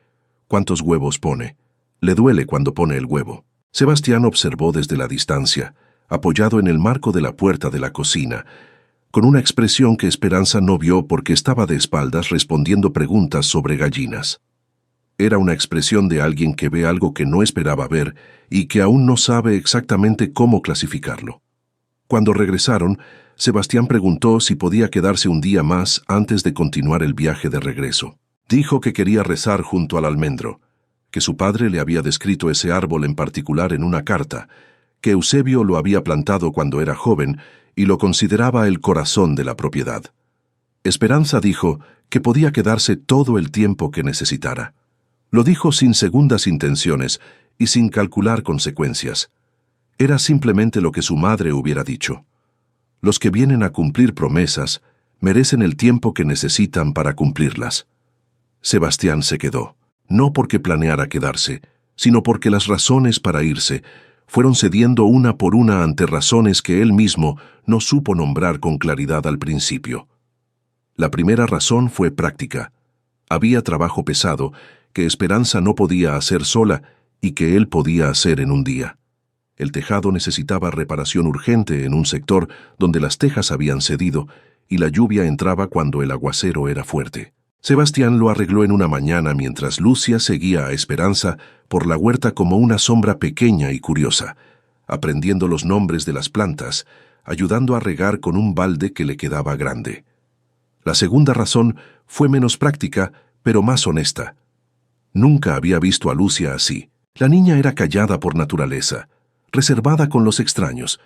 ¿Cuántos huevos pone? Le duele cuando pone el huevo. Sebastián observó desde la distancia, apoyado en el marco de la puerta de la cocina, con una expresión que Esperanza no vio porque estaba de espaldas respondiendo preguntas sobre gallinas. Era una expresión de alguien que ve algo que no esperaba ver y que aún no sabe exactamente cómo clasificarlo. Cuando regresaron, Sebastián preguntó si podía quedarse un día más antes de continuar el viaje de regreso. Dijo que quería rezar junto al almendro, que su padre le había descrito ese árbol en particular en una carta, que Eusebio lo había plantado cuando era joven y lo consideraba el corazón de la propiedad. Esperanza dijo que podía quedarse todo el tiempo que necesitara. Lo dijo sin segundas intenciones y sin calcular consecuencias. Era simplemente lo que su madre hubiera dicho. Los que vienen a cumplir promesas merecen el tiempo que necesitan para cumplirlas. Sebastián se quedó, no porque planeara quedarse, sino porque las razones para irse fueron cediendo una por una ante razones que él mismo no supo nombrar con claridad al principio. La primera razón fue práctica. Había trabajo pesado que Esperanza no podía hacer sola y que él podía hacer en un día. El tejado necesitaba reparación urgente en un sector donde las tejas habían cedido y la lluvia entraba cuando el aguacero era fuerte. Sebastián lo arregló en una mañana mientras Lucia seguía a Esperanza por la huerta como una sombra pequeña y curiosa, aprendiendo los nombres de las plantas, ayudando a regar con un balde que le quedaba grande. La segunda razón fue menos práctica, pero más honesta. Nunca había visto a Lucia así. La niña era callada por naturaleza, reservada con los extraños,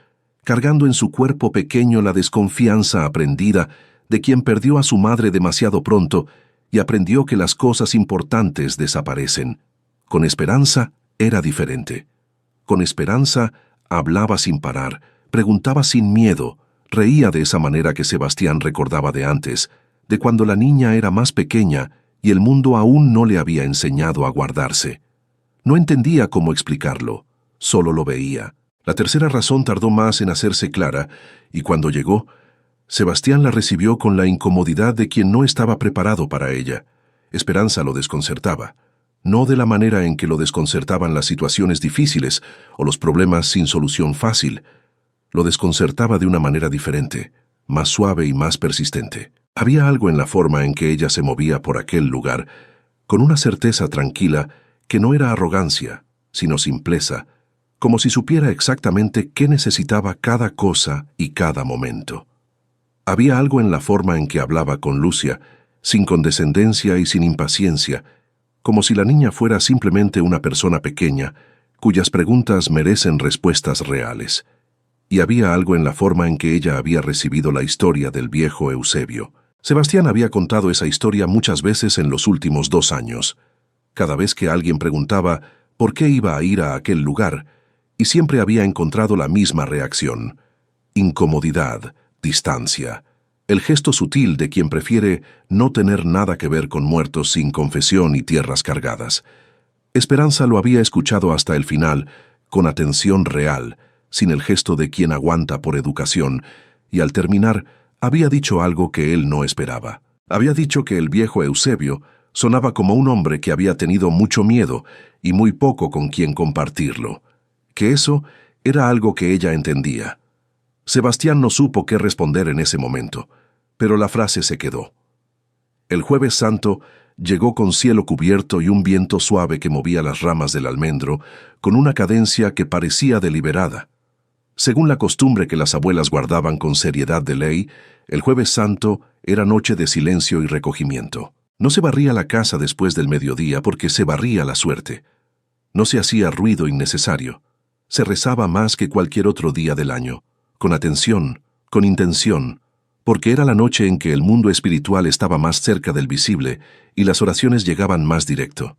cargando en su cuerpo pequeño la desconfianza aprendida de quien perdió a su madre demasiado pronto y aprendió que las cosas importantes desaparecen. Con Esperanza era diferente. Con Esperanza hablaba sin parar, preguntaba sin miedo, reía de esa manera que Sebastián recordaba de antes, de cuando la niña era más pequeña y el mundo aún no le había enseñado a guardarse. No entendía cómo explicarlo, solo lo veía. La tercera razón tardó más en hacerse clara, y cuando llegó, Sebastián la recibió con la incomodidad de quien no estaba preparado para ella. Esperanza lo desconcertaba, no de la manera en que lo desconcertaban las situaciones difíciles o los problemas sin solución fácil. Lo desconcertaba de una manera diferente, más suave y más persistente. Había algo en la forma en que ella se movía por aquel lugar, con una certeza tranquila que no era arrogancia, sino simpleza, como si supiera exactamente qué necesitaba cada cosa y cada momento. Había algo en la forma en que hablaba con Lucia, sin condescendencia y sin impaciencia, como si la niña fuera simplemente una persona pequeña, cuyas preguntas merecen respuestas reales. Y había algo en la forma en que ella había recibido la historia del viejo Eusebio. Sebastián había contado esa historia muchas veces en los últimos 2 años. Cada vez que alguien preguntaba por qué iba a ir a aquel lugar, y siempre había encontrado la misma reacción: incomodidad, distancia, el gesto sutil de quien prefiere no tener nada que ver con muertos sin confesión y tierras cargadas. Esperanza lo había escuchado hasta el final, con atención real, sin el gesto de quien aguanta por educación, y al terminar había dicho algo que él no esperaba. Había dicho que el viejo Eusebio sonaba como un hombre que había tenido mucho miedo y muy poco con quien compartirlo, que eso era algo que ella entendía. Sebastián no supo qué responder en ese momento, pero la frase se quedó. El Jueves Santo llegó con cielo cubierto y un viento suave que movía las ramas del almendro con una cadencia que parecía deliberada. Según la costumbre que las abuelas guardaban con seriedad de ley, el Jueves Santo era noche de silencio y recogimiento. No se barría la casa después del mediodía porque se barría la suerte. No se hacía ruido innecesario. Se rezaba más que cualquier otro día del año, con atención, con intención, porque era la noche en que el mundo espiritual estaba más cerca del visible y las oraciones llegaban más directo.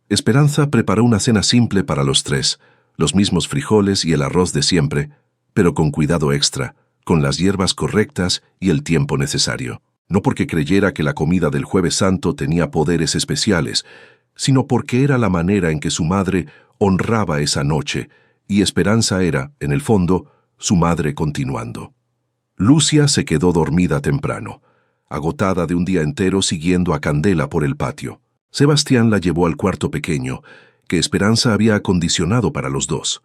Esperanza preparó una cena simple para los 3, los mismos frijoles y el arroz de siempre, pero con cuidado extra, con las hierbas correctas y el tiempo necesario. No porque creyera que la comida del Jueves Santo tenía poderes especiales, sino porque era la manera en que su madre honraba esa noche, y Esperanza era, en el fondo, su madre continuando. Lucia se quedó dormida temprano, agotada de un día entero siguiendo a Candela por el patio. Sebastián la llevó al cuarto pequeño, que Esperanza había acondicionado para los 2.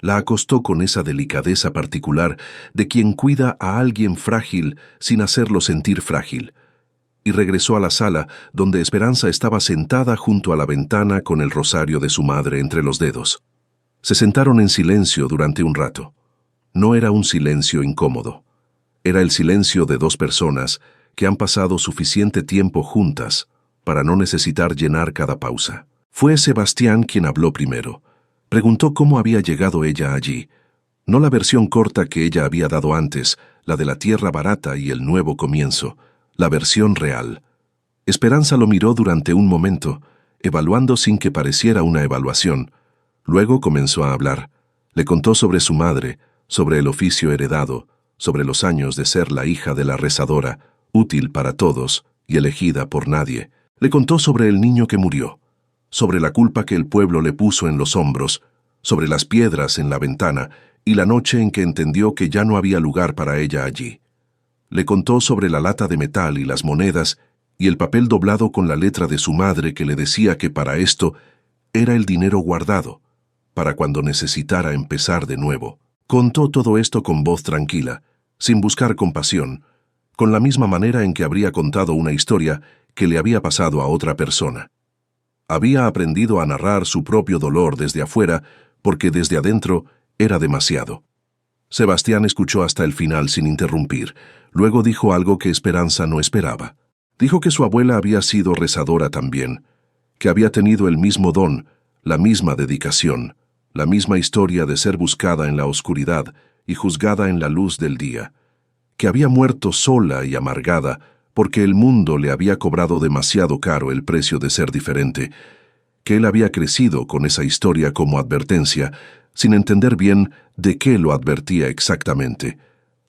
La acostó con esa delicadeza particular de quien cuida a alguien frágil sin hacerlo sentir frágil, y regresó a la sala donde Esperanza estaba sentada junto a la ventana con el rosario de su madre entre los dedos. Se sentaron en silencio durante un rato. No era un silencio incómodo. Era el silencio de 2 personas que han pasado suficiente tiempo juntas para no necesitar llenar cada pausa. Fue Sebastián quien habló primero. Preguntó cómo había llegado ella allí. No la versión corta que ella había dado antes, la de la tierra barata y el nuevo comienzo, la versión real. Esperanza lo miró durante un momento, evaluando sin que pareciera una evaluación. Luego comenzó a hablar. Le contó sobre su madre, sobre el oficio heredado, sobre los años de ser la hija de la rezadora, útil para todos y elegida por nadie. Le contó sobre el niño que murió, sobre la culpa que el pueblo le puso en los hombros, sobre las piedras en la ventana y la noche en que entendió que ya no había lugar para ella allí. Le contó sobre la lata de metal y las monedas y el papel doblado con la letra de su madre que le decía que para esto era el dinero guardado, para cuando necesitara empezar de nuevo. Contó todo esto con voz tranquila, sin buscar compasión, con la misma manera en que habría contado una historia que le había pasado a otra persona. Había aprendido a narrar su propio dolor desde afuera, porque desde adentro era demasiado. Sebastián escuchó hasta el final sin interrumpir. Luego dijo algo que Esperanza no esperaba. Dijo que su abuela había sido rezadora también, que había tenido el mismo don, la misma dedicación, la misma historia de ser buscada en la oscuridad y juzgada en la luz del día, que había muerto sola y amargada porque el mundo le había cobrado demasiado caro el precio de ser diferente, que él había crecido con esa historia como advertencia, sin entender bien de qué lo advertía exactamente.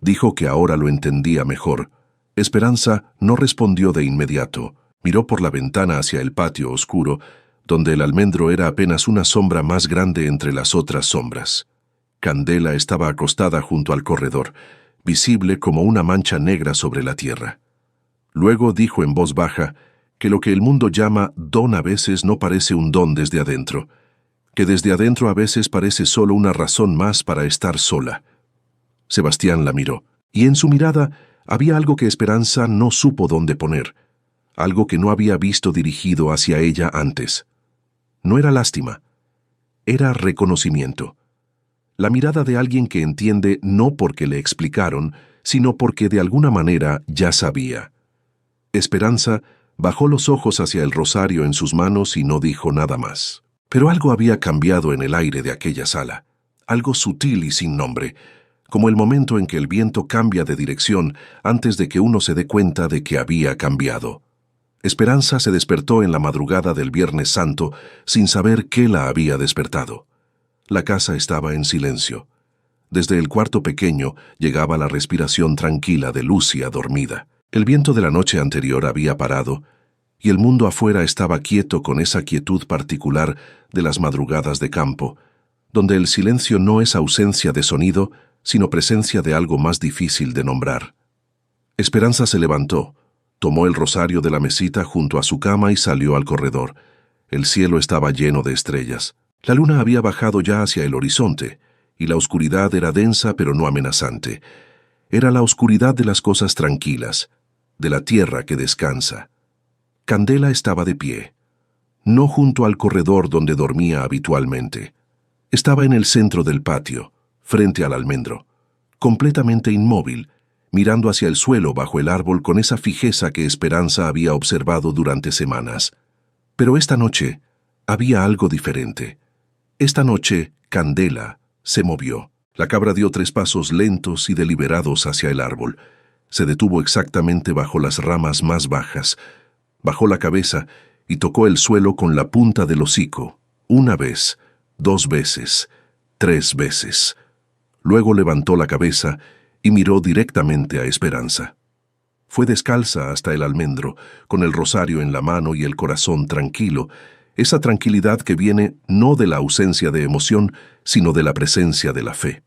Dijo que ahora lo entendía mejor. Esperanza no respondió de inmediato. Miró por la ventana hacia el patio oscuro, donde el almendro era apenas una sombra más grande entre las otras sombras. Candela estaba acostada junto al corredor, visible como una mancha negra sobre la tierra. Luego dijo en voz baja que lo que el mundo llama don a veces no parece un don desde adentro, que desde adentro a veces parece solo una razón más para estar sola. Sebastián la miró, y en su mirada había algo que Esperanza no supo dónde poner, algo que no había visto dirigido hacia ella antes. No era lástima, era reconocimiento. La mirada de alguien que entiende no porque le explicaron, sino porque de alguna manera ya sabía. Esperanza bajó los ojos hacia el rosario en sus manos y no dijo nada más. Pero algo había cambiado en el aire de aquella sala, algo sutil y sin nombre, como el momento en que el viento cambia de dirección antes de que uno se dé cuenta de que había cambiado. Esperanza se despertó en la madrugada del Viernes Santo sin saber qué la había despertado. La casa estaba en silencio. Desde el cuarto pequeño llegaba la respiración tranquila de Lucia dormida. El viento de la noche anterior había parado, y el mundo afuera estaba quieto con esa quietud particular de las madrugadas de campo, donde el silencio no es ausencia de sonido, sino presencia de algo más difícil de nombrar. Esperanza se levantó, tomó el rosario de la mesita junto a su cama y salió al corredor. El cielo estaba lleno de estrellas. La luna había bajado ya hacia el horizonte, y la oscuridad era densa pero no amenazante. Era la oscuridad de las cosas tranquilas, de la tierra que descansa. Candela estaba de pie, no junto al corredor donde dormía habitualmente. Estaba en el centro del patio, frente al almendro, completamente inmóvil, mirando hacia el suelo bajo el árbol con esa fijeza que Esperanza había observado durante semanas. Pero esta noche había algo diferente. Esta noche, Candela se movió. La cabra dio 3 pasos lentos y deliberados hacia el árbol. Se detuvo exactamente bajo las ramas más bajas, bajó la cabeza y tocó el suelo con la punta del hocico, 1 vez, 2 veces, 3 veces. Luego levantó la cabeza y miró directamente a Esperanza. Fue descalza hasta el almendro, con el rosario en la mano y el corazón tranquilo, esa tranquilidad que viene no de la ausencia de emoción, sino de la presencia de la fe.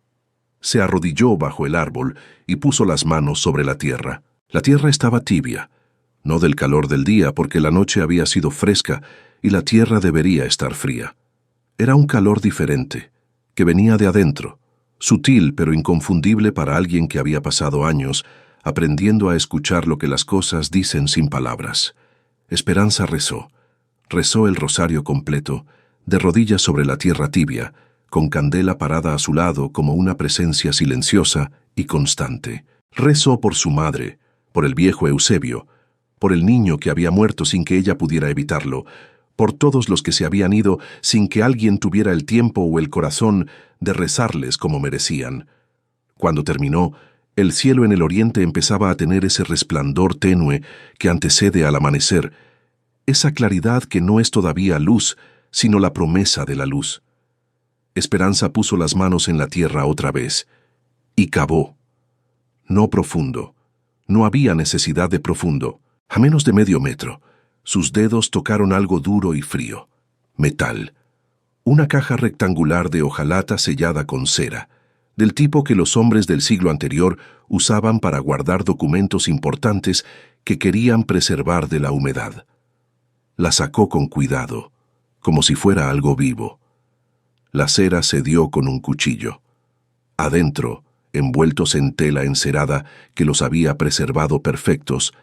Se arrodilló bajo el árbol y puso las manos sobre la tierra. La tierra estaba tibia, no del calor del día porque la noche había sido fresca y la tierra debería estar fría. Era un calor diferente, que venía de adentro, sutil pero inconfundible para alguien que había pasado años aprendiendo a escuchar lo que las cosas dicen sin palabras. Esperanza rezó el rosario completo, de rodillas sobre la tierra tibia, con Candela parada a su lado como una presencia silenciosa y constante. Rezó por su madre, por el viejo Eusebio, por el niño que había muerto sin que ella pudiera evitarlo, por todos los que se habían ido sin que alguien tuviera el tiempo o el corazón de rezarles como merecían. Cuando terminó, el cielo en el oriente empezaba a tener ese resplandor tenue que antecede al amanecer, esa claridad que no es todavía luz, sino la promesa de la luz. Esperanza puso las manos en la tierra otra vez y cavó. No profundo. No había necesidad de profundo. A menos de medio metro, sus dedos tocaron algo duro y frío. Metal. Una caja rectangular de hojalata sellada con cera, del tipo que los hombres del siglo anterior usaban para guardar documentos importantes que querían preservar de la humedad. La sacó con cuidado, como si fuera algo vivo. La cera se dio con un cuchillo. Adentro, envueltos en tela encerada que los había preservado perfectos,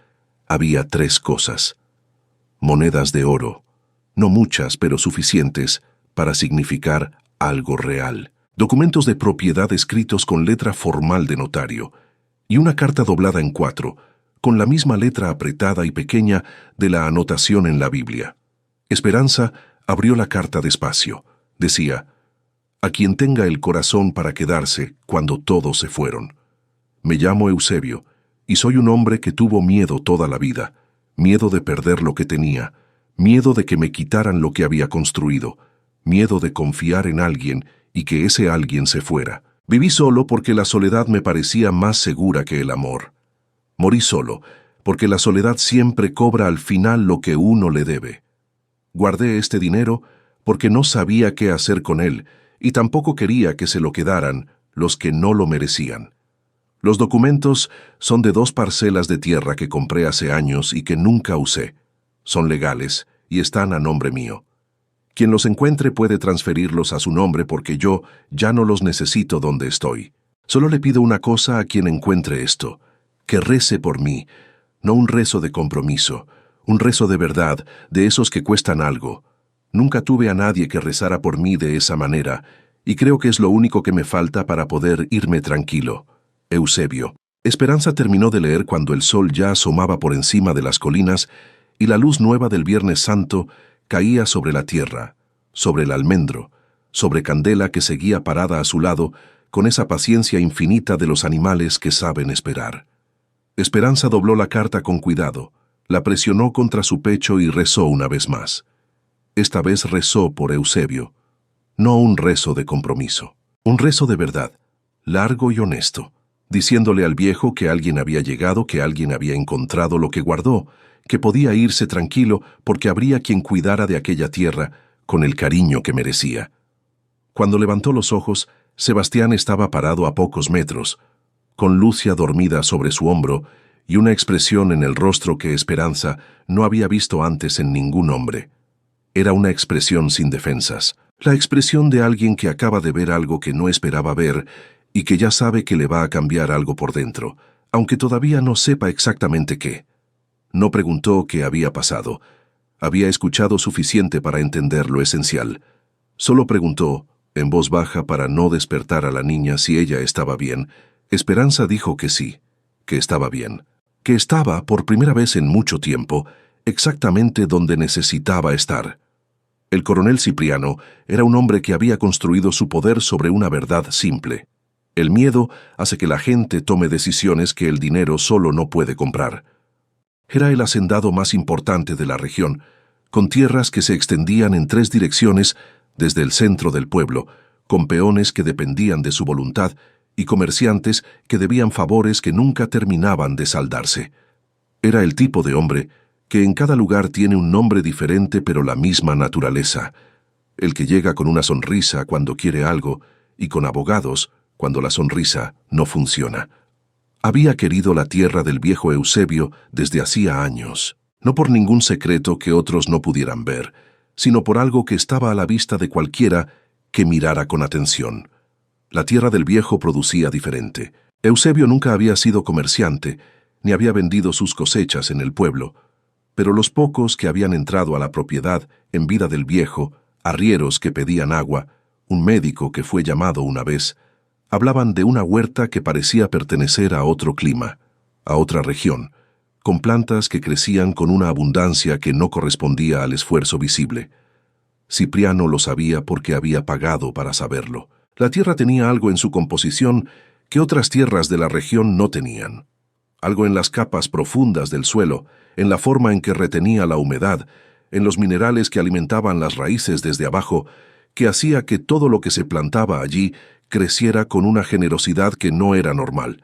había 3 cosas. Monedas de oro, no muchas pero suficientes para significar algo real. Documentos de propiedad escritos con letra formal de notario, y una carta doblada en 4, con la misma letra apretada y pequeña de la anotación en la Biblia. Esperanza abrió la carta despacio. Decía: «A quien tenga el corazón para quedarse cuando todos se fueron. Me llamo Eusebio, y soy un hombre que tuvo miedo toda la vida, miedo de perder lo que tenía, miedo de que me quitaran lo que había construido, miedo de confiar en alguien y que ese alguien se fuera. Viví solo porque la soledad me parecía más segura que el amor. Morí solo porque la soledad siempre cobra al final lo que uno le debe. Guardé este dinero porque no sabía qué hacer con él y tampoco quería que se lo quedaran los que no lo merecían. Los documentos son de 2 parcelas de tierra que compré hace años y que nunca usé. Son legales y están a nombre mío. Quien los encuentre puede transferirlos a su nombre porque yo ya no los necesito donde estoy. Solo le pido una cosa a quien encuentre esto: que rece por mí, no un rezo de compromiso, un rezo de verdad, de esos que cuestan algo. Nunca tuve a nadie que rezara por mí de esa manera, y creo que es lo único que me falta para poder irme tranquilo. Eusebio». Esperanza terminó de leer cuando el sol ya asomaba por encima de las colinas y la luz nueva del Viernes Santo caía sobre la tierra, sobre el almendro, sobre Candela que seguía parada a su lado con esa paciencia infinita de los animales que saben esperar. Esperanza dobló la carta con cuidado, la presionó contra su pecho y rezó una vez más. Esta vez rezó por Eusebio, no un rezo de compromiso, un rezo de verdad, largo y honesto, diciéndole al viejo que alguien había llegado, que alguien había encontrado lo que guardó, que podía irse tranquilo porque habría quien cuidara de aquella tierra con el cariño que merecía. Cuando levantó los ojos, Sebastián estaba parado a pocos metros, con Lucia dormida sobre su hombro y una expresión en el rostro que Esperanza no había visto antes en ningún hombre. Era una expresión sin defensas, la expresión de alguien que acaba de ver algo que no esperaba ver y que ya sabe que le va a cambiar algo por dentro, aunque todavía no sepa exactamente qué. No preguntó qué había pasado. Había escuchado suficiente para entender lo esencial. Solo preguntó, en voz baja para no despertar a la niña, si ella estaba bien. Esperanza dijo que sí, que estaba bien, que estaba, por primera vez en mucho tiempo, exactamente donde necesitaba estar. El coronel Cipriano era un hombre que había construido su poder sobre una verdad simple. El miedo hace que la gente tome decisiones que el dinero solo no puede comprar. Era el hacendado más importante de la región, con tierras que se extendían en 3 direcciones desde el centro del pueblo, con peones que dependían de su voluntad y comerciantes que debían favores que nunca terminaban de saldarse. Era el tipo de hombre que en cada lugar tiene un nombre diferente pero la misma naturaleza, el que llega con una sonrisa cuando quiere algo y con abogados cuando la sonrisa no funciona. Había querido la tierra del viejo Eusebio desde hacía años, no por ningún secreto que otros no pudieran ver, sino por algo que estaba a la vista de cualquiera que mirara con atención. La tierra del viejo producía diferente. Eusebio nunca había sido comerciante, ni había vendido sus cosechas en el pueblo, pero los pocos que habían entrado a la propiedad en vida del viejo, arrieros que pedían agua, un médico que fue llamado una vez, hablaban de una huerta que parecía pertenecer a otro clima, a otra región, con plantas que crecían con una abundancia que no correspondía al esfuerzo visible. Cipriano lo sabía porque había pagado para saberlo. La tierra tenía algo en su composición que otras tierras de la región no tenían. Algo en las capas profundas del suelo, en la forma en que retenía la humedad, en los minerales que alimentaban las raíces desde abajo, que hacía que todo lo que se plantaba allí creciera con una generosidad que no era normal.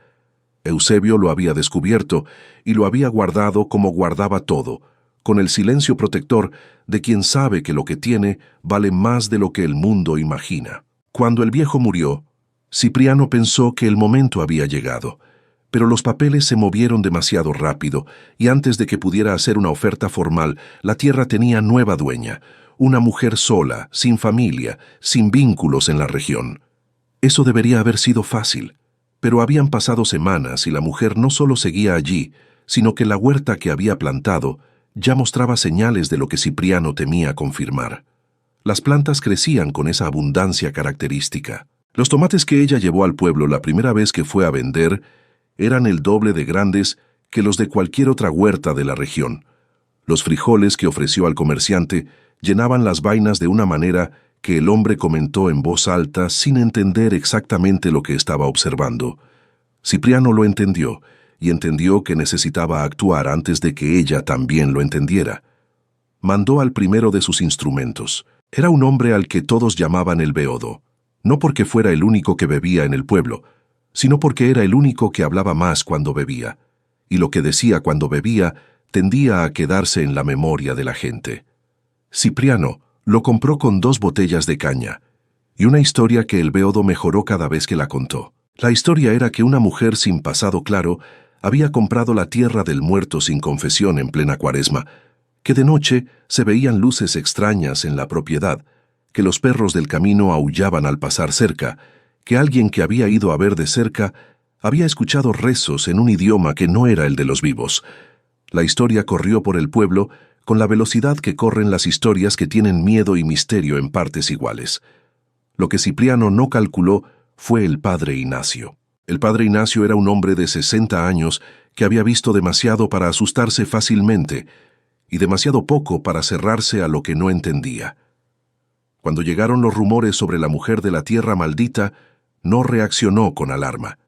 Eusebio lo había descubierto y lo había guardado como guardaba todo, con el silencio protector de quien sabe que lo que tiene vale más de lo que el mundo imagina. Cuando el viejo murió, Cipriano pensó que el momento había llegado, pero los papeles se movieron demasiado rápido y antes de que pudiera hacer una oferta formal, la tierra tenía nueva dueña, una mujer sola, sin familia, sin vínculos en la región. Eso debería haber sido fácil, pero habían pasado semanas y la mujer no solo seguía allí, sino que la huerta que había plantado ya mostraba señales de lo que Cipriano temía confirmar. Las plantas crecían con esa abundancia característica. Los tomates que ella llevó al pueblo la primera vez que fue a vender eran el doble de grandes que los de cualquier otra huerta de la región. Los frijoles que ofreció al comerciante llenaban las vainas de una manera que el hombre comentó en voz alta sin entender exactamente lo que estaba observando. Cipriano lo entendió, y entendió que necesitaba actuar antes de que ella también lo entendiera. Mandó al primero de sus instrumentos. Era un hombre al que todos llamaban el beodo, no porque fuera el único que bebía en el pueblo, sino porque era el único que hablaba más cuando bebía, y lo que decía cuando bebía tendía a quedarse en la memoria de la gente. Cipriano lo compró con 2 botellas de caña, y una historia que el beodo mejoró cada vez que la contó. La historia era que una mujer sin pasado claro había comprado la tierra del muerto sin confesión en plena Cuaresma, que de noche se veían luces extrañas en la propiedad, que los perros del camino aullaban al pasar cerca, que alguien que había ido a ver de cerca había escuchado rezos en un idioma que no era el de los vivos. La historia corrió por el pueblo con la velocidad que corren las historias que tienen miedo y misterio en partes iguales. Lo que Cipriano no calculó fue el padre Ignacio. El padre Ignacio era un hombre de 60 años que había visto demasiado para asustarse fácilmente y demasiado poco para cerrarse a lo que no entendía. Cuando llegaron los rumores sobre la mujer de la tierra maldita, no reaccionó con alarma.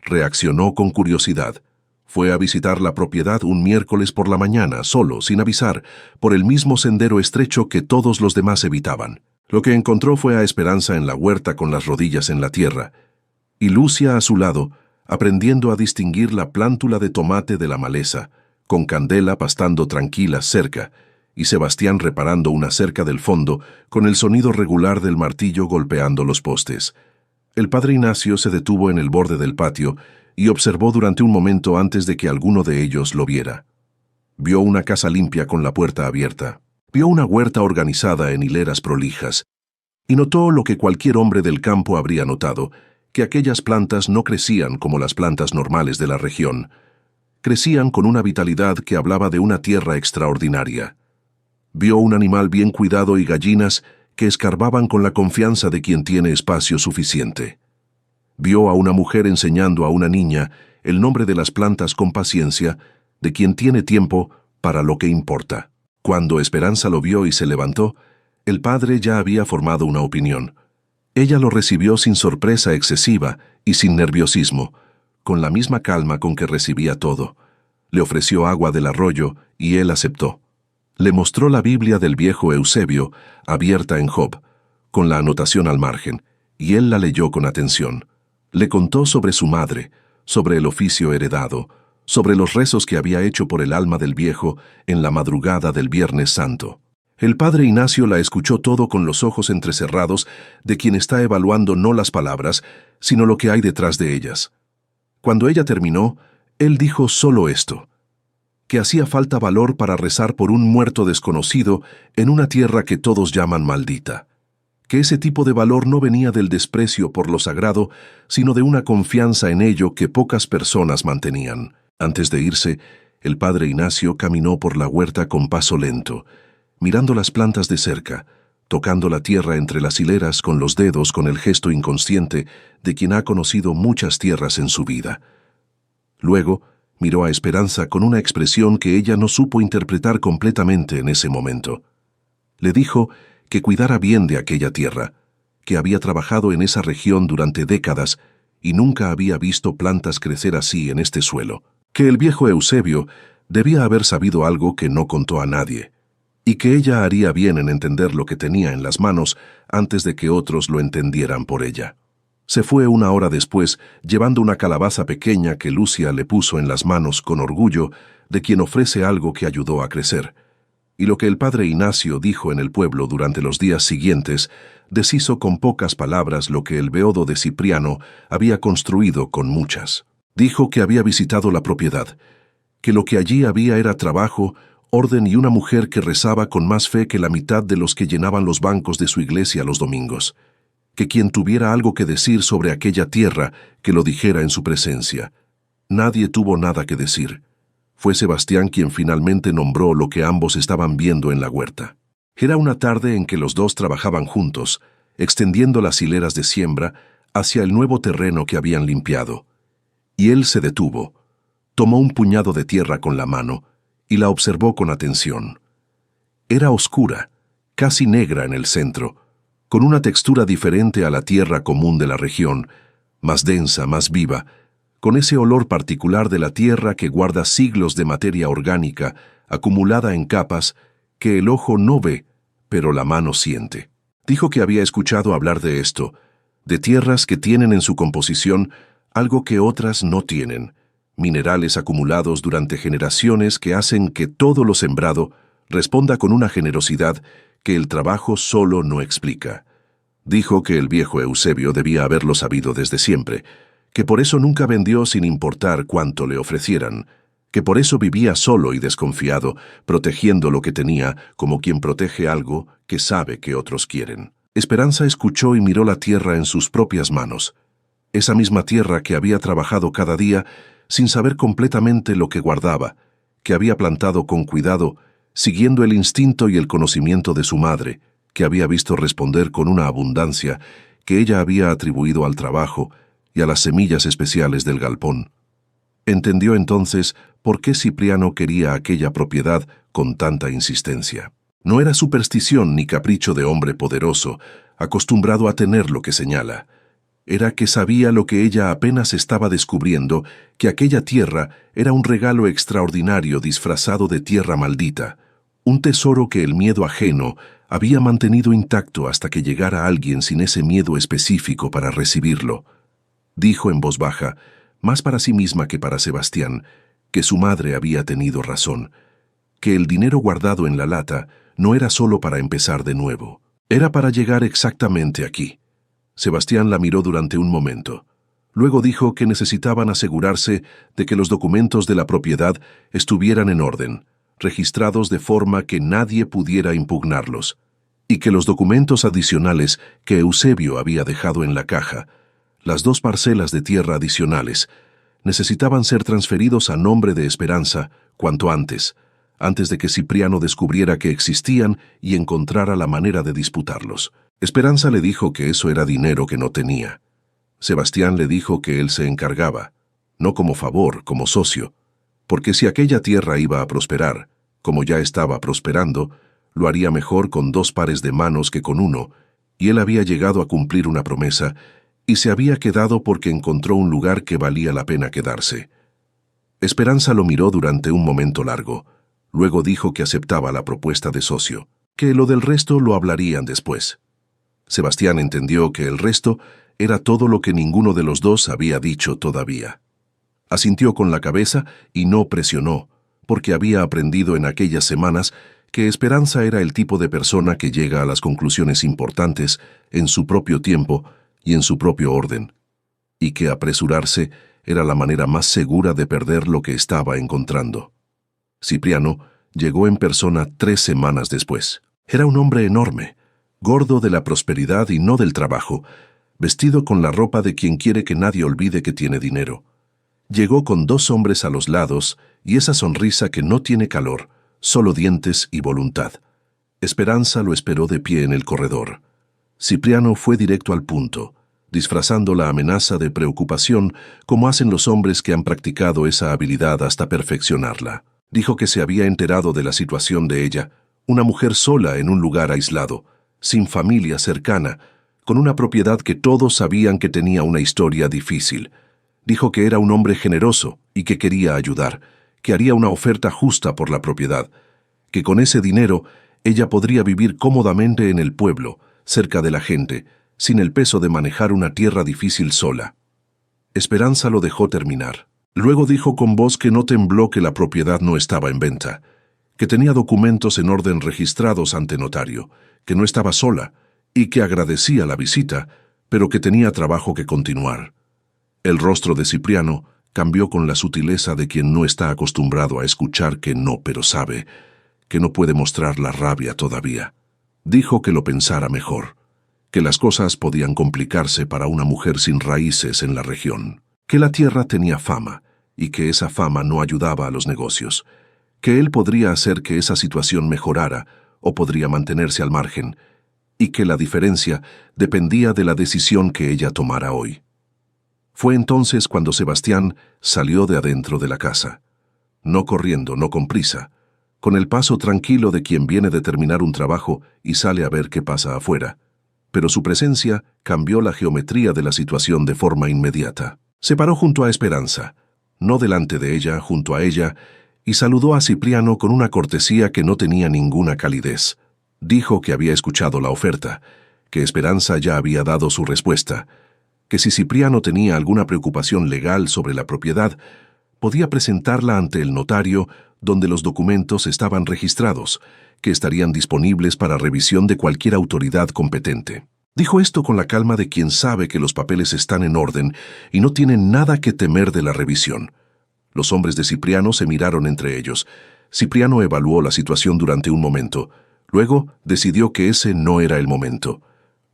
Reaccionó con curiosidad. Fue a visitar la propiedad un miércoles por la mañana, solo, sin avisar, por el mismo sendero estrecho que todos los demás evitaban. Lo que encontró fue a Esperanza en la huerta con las rodillas en la tierra, y Lucia a su lado, aprendiendo a distinguir la plántula de tomate de la maleza, con Candela pastando tranquila cerca, y Sebastián reparando una cerca del fondo con el sonido regular del martillo golpeando los postes. El padre Ignacio se detuvo en el borde del patio y observó durante un momento antes de que alguno de ellos lo viera. Vio una casa limpia con la puerta abierta. Vio una huerta organizada en hileras prolijas. Y notó lo que cualquier hombre del campo habría notado, que aquellas plantas no crecían como las plantas normales de la región. Crecían con una vitalidad que hablaba de una tierra extraordinaria. Vio un animal bien cuidado y gallinas que escarbaban con la confianza de quien tiene espacio suficiente. Vio a una mujer enseñando a una niña el nombre de las plantas con paciencia, de quien tiene tiempo para lo que importa. Cuando Esperanza lo vio y se levantó, el padre ya había formado una opinión. Ella lo recibió sin sorpresa excesiva y sin nerviosismo, con la misma calma con que recibía todo. Le ofreció agua del arroyo y él aceptó. Le mostró la Biblia del viejo Eusebio, abierta en Job, con la anotación al margen, y él la leyó con atención. Le contó sobre su madre, sobre el oficio heredado, sobre los rezos que había hecho por el alma del viejo en la madrugada del Viernes Santo. El padre Ignacio la escuchó todo con los ojos entrecerrados de quien está evaluando no las palabras, sino lo que hay detrás de ellas. Cuando ella terminó, él dijo solo esto: que hacía falta valor para rezar por un muerto desconocido en una tierra que todos llaman maldita. Que ese tipo de valor no venía del desprecio por lo sagrado, sino de una confianza en ello que pocas personas mantenían. Antes de irse, el padre Ignacio caminó por la huerta con paso lento, mirando las plantas de cerca, tocando la tierra entre las hileras con los dedos con el gesto inconsciente de quien ha conocido muchas tierras en su vida. Luego, Miró a Esperanza con una expresión que ella no supo interpretar completamente en ese momento. Le dijo que cuidara bien de aquella tierra, que había trabajado en esa región durante décadas y nunca había visto plantas crecer así en este suelo, que el viejo Eusebio debía haber sabido algo que no contó a nadie, y que ella haría bien en entender lo que tenía en las manos antes de que otros lo entendieran por ella. Se fue una hora después, llevando una calabaza pequeña que Lucia le puso en las manos con orgullo de quien ofrece algo que ayudó a crecer. Y lo que el padre Ignacio dijo en el pueblo durante los días siguientes deshizo con pocas palabras lo que el beodo de Cipriano había construido con muchas. Dijo que había visitado la propiedad, que lo que allí había era trabajo, orden y una mujer que rezaba con más fe que la mitad de los que llenaban los bancos de su iglesia los domingos, que quien tuviera algo que decir sobre aquella tierra, que lo dijera en su presencia. Nadie tuvo nada que decir. Fue Sebastián quien finalmente nombró lo que ambos estaban viendo en la huerta. Era una tarde en que los dos trabajaban juntos, extendiendo las hileras de siembra hacia el nuevo terreno que habían limpiado. Y él se detuvo, tomó un puñado de tierra con la mano y la observó con atención. Era oscura, casi negra en el centro, con una textura diferente a la tierra común de la región, más densa, más viva, con ese olor particular de la tierra que guarda siglos de materia orgánica acumulada en capas que el ojo no ve, pero la mano siente. Dijo que había escuchado hablar de esto, de tierras que tienen en su composición algo que otras no tienen, minerales acumulados durante generaciones que hacen que todo lo sembrado responda con una generosidad que el trabajo solo no explica. Dijo que el viejo Eusebio debía haberlo sabido desde siempre, que por eso nunca vendió sin importar cuánto le ofrecieran, que por eso vivía solo y desconfiado, protegiendo lo que tenía como quien protege algo que sabe que otros quieren. Esperanza escuchó y miró la tierra en sus propias manos, esa misma tierra que había trabajado cada día sin saber completamente lo que guardaba, que había plantado con cuidado, siguiendo el instinto y el conocimiento de su madre, que había visto responder con una abundancia que ella había atribuido al trabajo y a las semillas especiales del galpón. Entendió entonces por qué Cipriano quería aquella propiedad con tanta insistencia. No era superstición ni capricho de hombre poderoso, acostumbrado a tener lo que señala. Era que sabía lo que ella apenas estaba descubriendo, que aquella tierra era un regalo extraordinario disfrazado de tierra maldita, un tesoro que el miedo ajeno había mantenido intacto hasta que llegara alguien sin ese miedo específico para recibirlo. Dijo en voz baja, más para sí misma que para Sebastián, que su madre había tenido razón, que el dinero guardado en la lata no era solo para empezar de nuevo, era para llegar exactamente aquí. Sebastián la miró durante un momento. Luego dijo que necesitaban asegurarse de que los documentos de la propiedad estuvieran en orden, registrados de forma que nadie pudiera impugnarlos, y que los documentos adicionales que Eusebio había dejado en la caja, las 2 parcelas de tierra adicionales, necesitaban ser transferidos a nombre de Esperanza cuanto antes de que Cipriano descubriera que existían y encontrara la manera de disputarlos. Esperanza le dijo que eso era dinero que no tenía. Sebastián le dijo que él se encargaba, no como favor, como socio, porque si aquella tierra iba a prosperar, como ya estaba prosperando, lo haría mejor con 2 pares de manos que con uno, y él había llegado a cumplir una promesa, y se había quedado porque encontró un lugar que valía la pena quedarse. Esperanza lo miró durante un momento largo, luego dijo que aceptaba la propuesta de socio, que lo del resto lo hablarían después. Sebastián entendió que el resto era todo lo que ninguno de los dos había dicho todavía. Asintió con la cabeza y no presionó, porque había aprendido en aquellas semanas que Esperanza era el tipo de persona que llega a las conclusiones importantes en su propio tiempo y en su propio orden, y que apresurarse era la manera más segura de perder lo que estaba encontrando. Cipriano llegó en persona 3 semanas después. Era un hombre enorme, gordo de la prosperidad y no del trabajo, vestido con la ropa de quien quiere que nadie olvide que tiene dinero. Llegó con 2 hombres a los lados y esa sonrisa que no tiene calor, solo dientes y voluntad. Esperanza lo esperó de pie en el corredor. Cipriano fue directo al punto. disfrazando la amenaza de preocupación como hacen los hombres que han practicado esa habilidad hasta perfeccionarla. Dijo que se había enterado de la situación de ella, una mujer sola en un lugar aislado, sin familia cercana, con una propiedad que todos sabían que tenía una historia difícil. Dijo que era un hombre generoso y que quería ayudar, que haría una oferta justa por la propiedad, que con ese dinero ella podría vivir cómodamente en el pueblo, cerca de la gente, sin el peso de manejar una tierra difícil sola. Esperanza lo dejó terminar. Luego dijo con voz que no tembló que la propiedad no estaba en venta, que tenía documentos en orden registrados ante notario, que no estaba sola y que agradecía la visita, pero que tenía trabajo que continuar. El rostro de Cipriano cambió con la sutileza de quien no está acostumbrado a escuchar que no, pero sabe que no puede mostrar la rabia todavía. Dijo que lo pensara mejor, que las cosas podían complicarse para una mujer sin raíces en la región, que la tierra tenía fama y que esa fama no ayudaba a los negocios, que él podría hacer que esa situación mejorara o podría mantenerse al margen, y que la diferencia dependía de la decisión que ella tomara hoy. Fue entonces cuando Sebastián salió de adentro de la casa, no corriendo, no con prisa, con el paso tranquilo de quien viene de terminar un trabajo y sale a ver qué pasa afuera. Pero su presencia cambió la geometría de la situación de forma inmediata. Se paró junto a Esperanza, no delante de ella, junto a ella, y saludó a Cipriano con una cortesía que no tenía ninguna calidez. Dijo que había escuchado la oferta, que Esperanza ya había dado su respuesta, que si Cipriano tenía alguna preocupación legal sobre la propiedad, podía presentarla ante el notario donde los documentos estaban registrados, que estarían disponibles para revisión de cualquier autoridad competente. Dijo esto con la calma de quien sabe que los papeles están en orden y no tienen nada que temer de la revisión. Los hombres de Cipriano se miraron entre ellos. Cipriano evaluó la situación durante un momento. Luego decidió que ese no era el momento.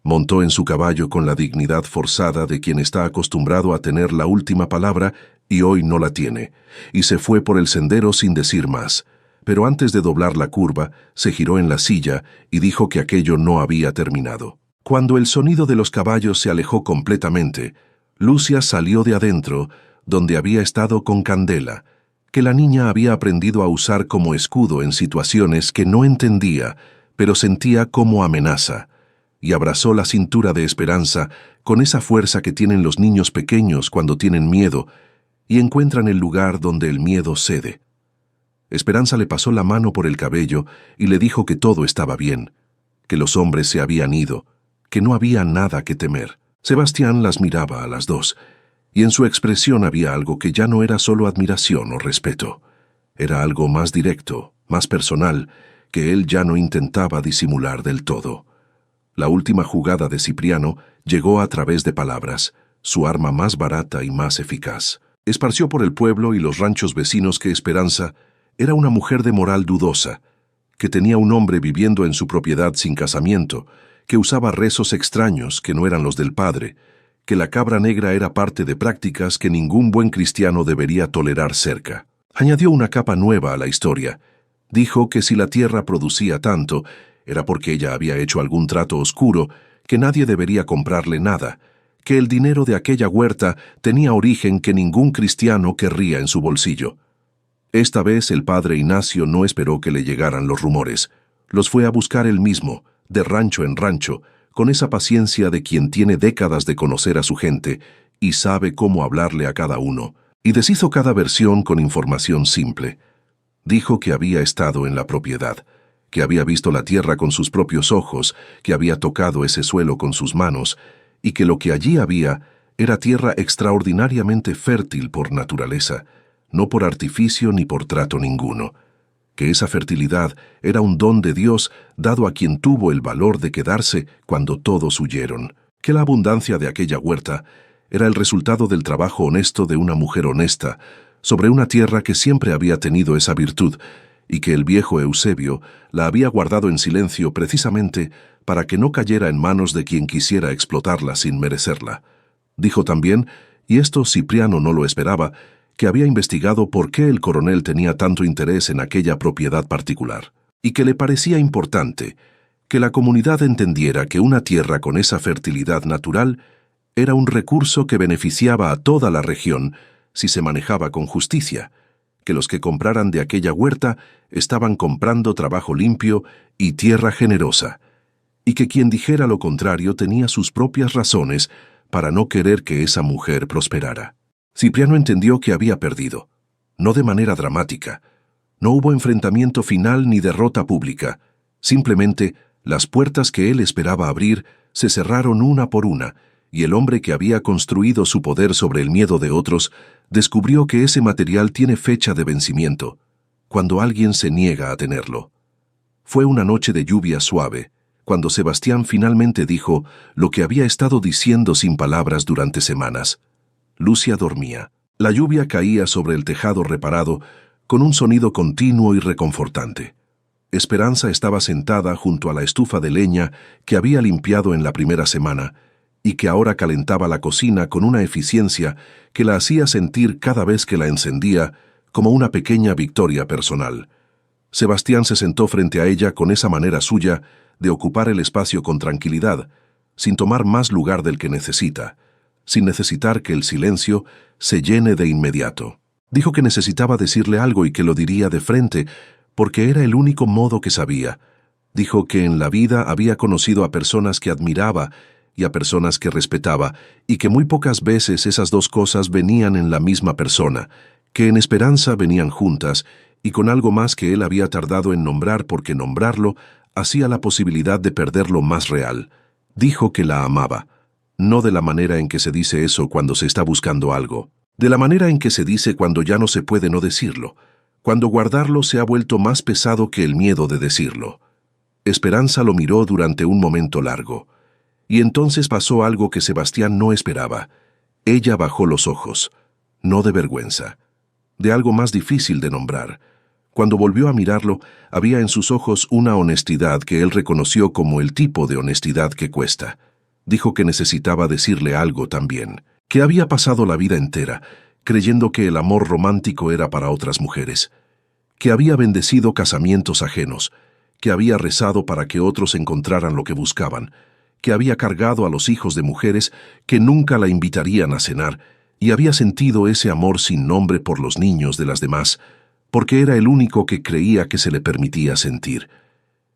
Montó en su caballo con la dignidad forzada de quien está acostumbrado a tener la última palabra y hoy no la tiene, y se fue por el sendero sin decir más. Pero antes de doblar la curva, se giró en la silla y dijo que aquello no había terminado. Cuando el sonido de los caballos se alejó completamente, Lucia salió de adentro, donde había estado con Candela, que la niña había aprendido a usar como escudo en situaciones que no entendía, pero sentía como amenaza, y abrazó la cintura de Esperanza con esa fuerza que tienen los niños pequeños cuando tienen miedo y encuentran el lugar donde el miedo cede. Esperanza le pasó la mano por el cabello y le dijo que todo estaba bien, que los hombres se habían ido, que no había nada que temer. Sebastián las miraba a las dos, y en su expresión había algo que ya no era solo admiración o respeto. Era algo más directo, más personal, que él ya no intentaba disimular del todo. La última jugada de Cipriano llegó a través de palabras, su arma más barata y más eficaz. Esparció por el pueblo y los ranchos vecinos que Esperanza era una mujer de moral dudosa, que tenía un hombre viviendo en su propiedad sin casamiento, que usaba rezos extraños que no eran los del padre, que la cabra negra era parte de prácticas que ningún buen cristiano debería tolerar cerca. Añadió una capa nueva a la historia. Dijo que si la tierra producía tanto, era porque ella había hecho algún trato oscuro, que nadie debería comprarle nada, que el dinero de aquella huerta tenía origen que ningún cristiano querría en su bolsillo. Esta vez el padre Ignacio no esperó que le llegaran los rumores. Los fue a buscar él mismo, de rancho en rancho, con esa paciencia de quien tiene décadas de conocer a su gente y sabe cómo hablarle a cada uno, y deshizo cada versión con información simple. Dijo que había estado en la propiedad, que había visto la tierra con sus propios ojos, que había tocado ese suelo con sus manos, y que lo que allí había era tierra extraordinariamente fértil por naturaleza, no por artificio ni por trato ninguno, que esa fertilidad era un don de Dios dado a quien tuvo el valor de quedarse cuando todos huyeron, que la abundancia de aquella huerta era el resultado del trabajo honesto de una mujer honesta, sobre una tierra que siempre había tenido esa virtud, y que el viejo Eusebio la había guardado en silencio precisamente para que no cayera en manos de quien quisiera explotarla sin merecerla. Dijo también, y esto Cipriano no lo esperaba, que había investigado por qué el coronel tenía tanto interés en aquella propiedad particular, y que le parecía importante que la comunidad entendiera que una tierra con esa fertilidad natural Era un recurso que beneficiaba a toda la región si se manejaba con justicia, que los que compraran de aquella huerta estaban comprando trabajo limpio y tierra generosa, y que quien dijera lo contrario tenía sus propias razones para no querer que esa mujer prosperara. Cipriano entendió que había perdido, no de manera dramática. No hubo enfrentamiento final ni derrota pública. Simplemente, las puertas que él esperaba abrir se cerraron una por una, y el hombre que había construido su poder sobre el miedo de otros descubrió que ese material tiene fecha de vencimiento, cuando alguien se niega a tenerlo. Fue una noche de lluvia suave, cuando Sebastián finalmente dijo lo que había estado diciendo sin palabras durante semanas. Lucia dormía. La lluvia caía sobre el tejado reparado con un sonido continuo y reconfortante. Esperanza estaba sentada junto a la estufa de leña que había limpiado en la primera semana y que ahora calentaba la cocina con una eficiencia que la hacía sentir cada vez que la encendía como una pequeña victoria personal. Sebastián se sentó frente a ella con esa manera suya de ocupar el espacio con tranquilidad, sin tomar más lugar del que necesita, sin necesitar que el silencio se llene de inmediato. Dijo que necesitaba decirle algo y que lo diría de frente, porque era el único modo que sabía. Dijo que en la vida había conocido a personas que admiraba y a personas que respetaba, y que muy pocas veces esas dos cosas venían en la misma persona, que en Esperanza venían juntas, y con algo más que él había tardado en nombrar porque nombrarlo hacía la posibilidad de perderlo más real. Dijo que la amaba, no de la manera en que se dice eso cuando se está buscando algo, de la manera en que se dice cuando ya no se puede no decirlo, cuando guardarlo se ha vuelto más pesado que el miedo de decirlo. Esperanza lo miró durante un momento largo, y entonces pasó algo que Sebastián no esperaba. Ella bajó los ojos, no de vergüenza, de algo más difícil de nombrar. Cuando volvió a mirarlo, había en sus ojos una honestidad que él reconoció como el tipo de honestidad que cuesta. Dijo que necesitaba decirle algo también, que había pasado la vida entera creyendo que el amor romántico era para otras mujeres, que había bendecido casamientos ajenos, que había rezado para que otros encontraran lo que buscaban, que había cargado a los hijos de mujeres que nunca la invitarían a cenar, y había sentido ese amor sin nombre por los niños de las demás, porque era el único que creía que se le permitía sentir,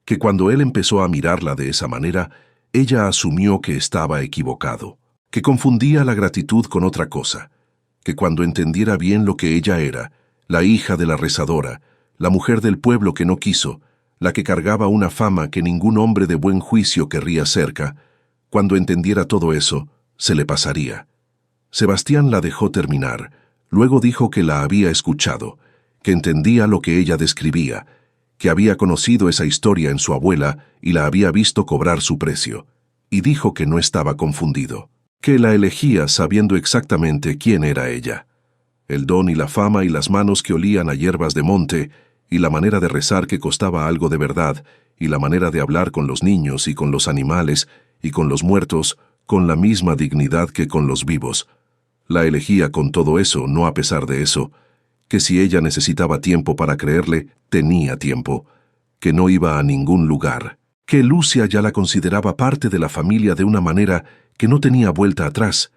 que cuando él empezó a mirarla de esa manera, ella asumió que estaba equivocado, que confundía la gratitud con otra cosa, que cuando entendiera bien lo que ella era, la hija de la rezadora, la mujer del pueblo que no quiso, la que cargaba una fama que ningún hombre de buen juicio querría cerca, cuando entendiera todo eso, se le pasaría. Sebastián la dejó terminar, luego dijo que la había escuchado, que entendía lo que ella describía, que había conocido esa historia en su abuela y la había visto cobrar su precio, y dijo que no estaba confundido, que la elegía sabiendo exactamente quién era ella. El don y la fama y las manos que olían a hierbas de monte, y la manera de rezar que costaba algo de verdad, y la manera de hablar con los niños y con los animales, y con los muertos, con la misma dignidad que con los vivos. La elegía con todo eso, no a pesar de eso, que si ella necesitaba tiempo para creerle, tenía tiempo, que no iba a ningún lugar, que Lucia ya la consideraba parte de la familia de una manera que no tenía vuelta atrás,